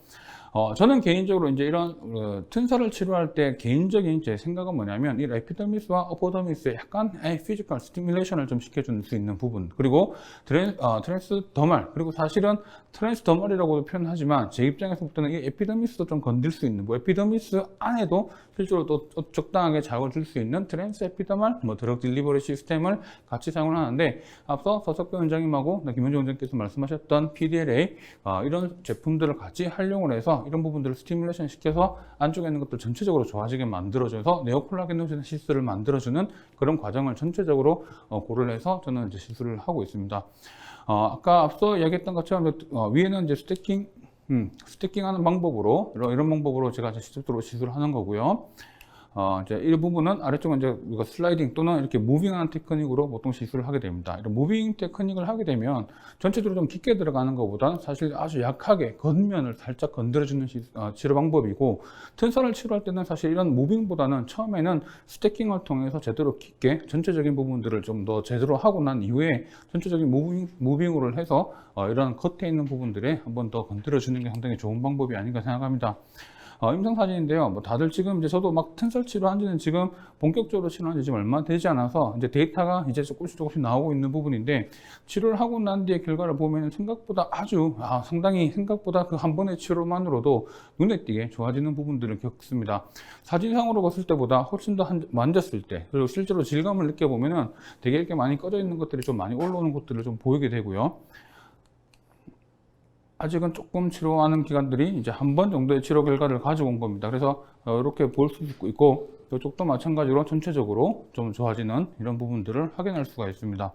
Speaker 7: 저는 개인적으로 이제 이런 튼살을 치료할 때 개인적인 제 생각은 뭐냐면 이 에피더미스와 어퍼더미스에 약간 피지컬 스티뮬레이션을 좀 시켜줄 수 있는 부분, 그리고 트랜스더멀, 그리고 사실은 트랜스더멀이라고도 표현하지만 제 입장에서 볼 때는 이 에피더미스도 좀 건들 수 있는, 뭐 에피더미스 안에도 실제로 또 적당하게 자극을 줄 수 있는 트랜스 에피더멀 드럭 딜리버리 시스템을 같이 사용을 하는데, 앞서 서석배 원장님하고 김현정 원장님께서 말씀하셨던 PDLA 이런 제품들을 같이 활용을 해서 이런 부분들을 스티뮬레이션 시켜서 안쪽에 있는 것들 전체적으로 좋아지게 만들어줘서 네오콜라겐노시스를 만들어주는 그런 과정을 전체적으로 고려를 해서 저는 이제 시술을 하고 있습니다. 아까 앞서 이야기했던 것처럼 위에는 이제 스태킹하는 방법으로 이런 방법으로 제가 직접적으로 시술을 하는 거고요. 이제 이 부분은 아래쪽은 이제 우리가 슬라이딩 또는 이렇게 무빙하는 테크닉으로 보통 시술을 하게 됩니다. 이런 무빙 테크닉을 하게 되면 전체적으로 좀 깊게 들어가는 것보다는 사실 아주 약하게 겉면을 살짝 건드려주는 치료 방법이고, 튼살을 치료할 때는 사실 이런 무빙보다는 처음에는 스태킹을 통해서 제대로 깊게 전체적인 부분들을 좀 더 제대로 하고 난 이후에 전체적인 무빙으로 해서 이런 겉에 있는 부분들에 한번 더 건드려주는 게 상당히 좋은 방법이 아닌가 생각합니다. 임상사진인데요. 뭐 다들 지금 이제 저도 막 튼살 치료한 지는 지금 본격적으로 치료한 지 지금 얼마 되지 않아서 이제 데이터가 이제 조금씩 나오고 있는 부분인데, 치료를 하고 난 뒤에 결과를 보면 생각보다 아주 상당히 생각보다 그 한 번의 치료만으로도 눈에 띄게 좋아지는 부분들을 겪습니다. 사진상으로 봤을 때보다 훨씬 더 만졌을 때, 그리고 실제로 질감을 느껴보면은 되게 이렇게 많이 꺼져 있는 것들이 좀 많이 올라오는 것들을 좀 보이게 되고요. 아직은 조금 치료하는 기간들이 이제 한 번 정도의 치료 결과를 가지고 온 겁니다. 그래서 이렇게 볼 수 있고, 이쪽도 마찬가지로 전체적으로 좀 좋아지는 이런 부분들을 확인할 수가 있습니다.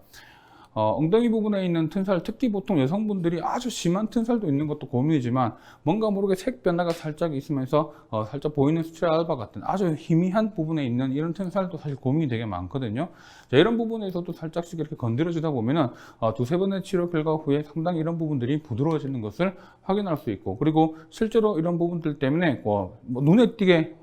Speaker 7: 엉덩이 부분에 있는 튼살, 특히 보통 여성분들이 아주 심한 튼살도 있는 것도 고민이지만 뭔가 모르게 색 변화가 살짝 있으면서 살짝 보이는 스트라알바 같은 아주 희미한 부분에 있는 이런 튼살도 사실 고민이 되게 많거든요. 자, 이런 부분에서도 살짝씩 이렇게 건드려주다 보면은 두세 번의 치료 결과 후에 상당히 이런 부분들이 부드러워지는 것을 확인할 수 있고, 그리고 실제로 이런 부분들 때문에 뭐 눈에 띄게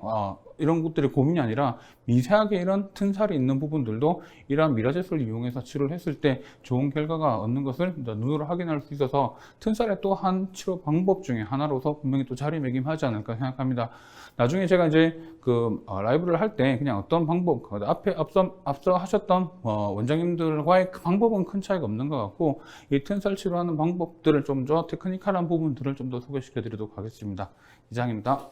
Speaker 7: 이런 것들이 고민이 아니라 미세하게 이런 튼살이 있는 부분들도 이러한 미라젯을 이용해서 치료를 했을 때 좋은 결과가 얻는 것을 눈으로 확인할 수 있어서 튼살의 또 한 치료 방법 중에 하나로서 분명히 또 자리매김하지 않을까 생각합니다. 나중에 제가 이제 그 라이브를 할 때 그냥 어떤 방법, 앞에 앞서 하셨던 원장님들과의 그 방법은 큰 차이가 없는 것 같고, 이 튼살 치료하는 방법들을 좀 더 테크니컬한 부분들을 좀 더 소개시켜 드리도록 하겠습니다. 이상입니다.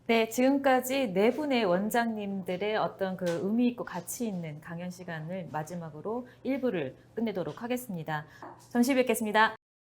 Speaker 1: 네, 지금까지 네 분의 원장님들의 어떤 그 의미 있고 가치 있는 강연 시간을 마지막으로 1부를 끝내도록 하겠습니다. 잠시 뵙겠습니다.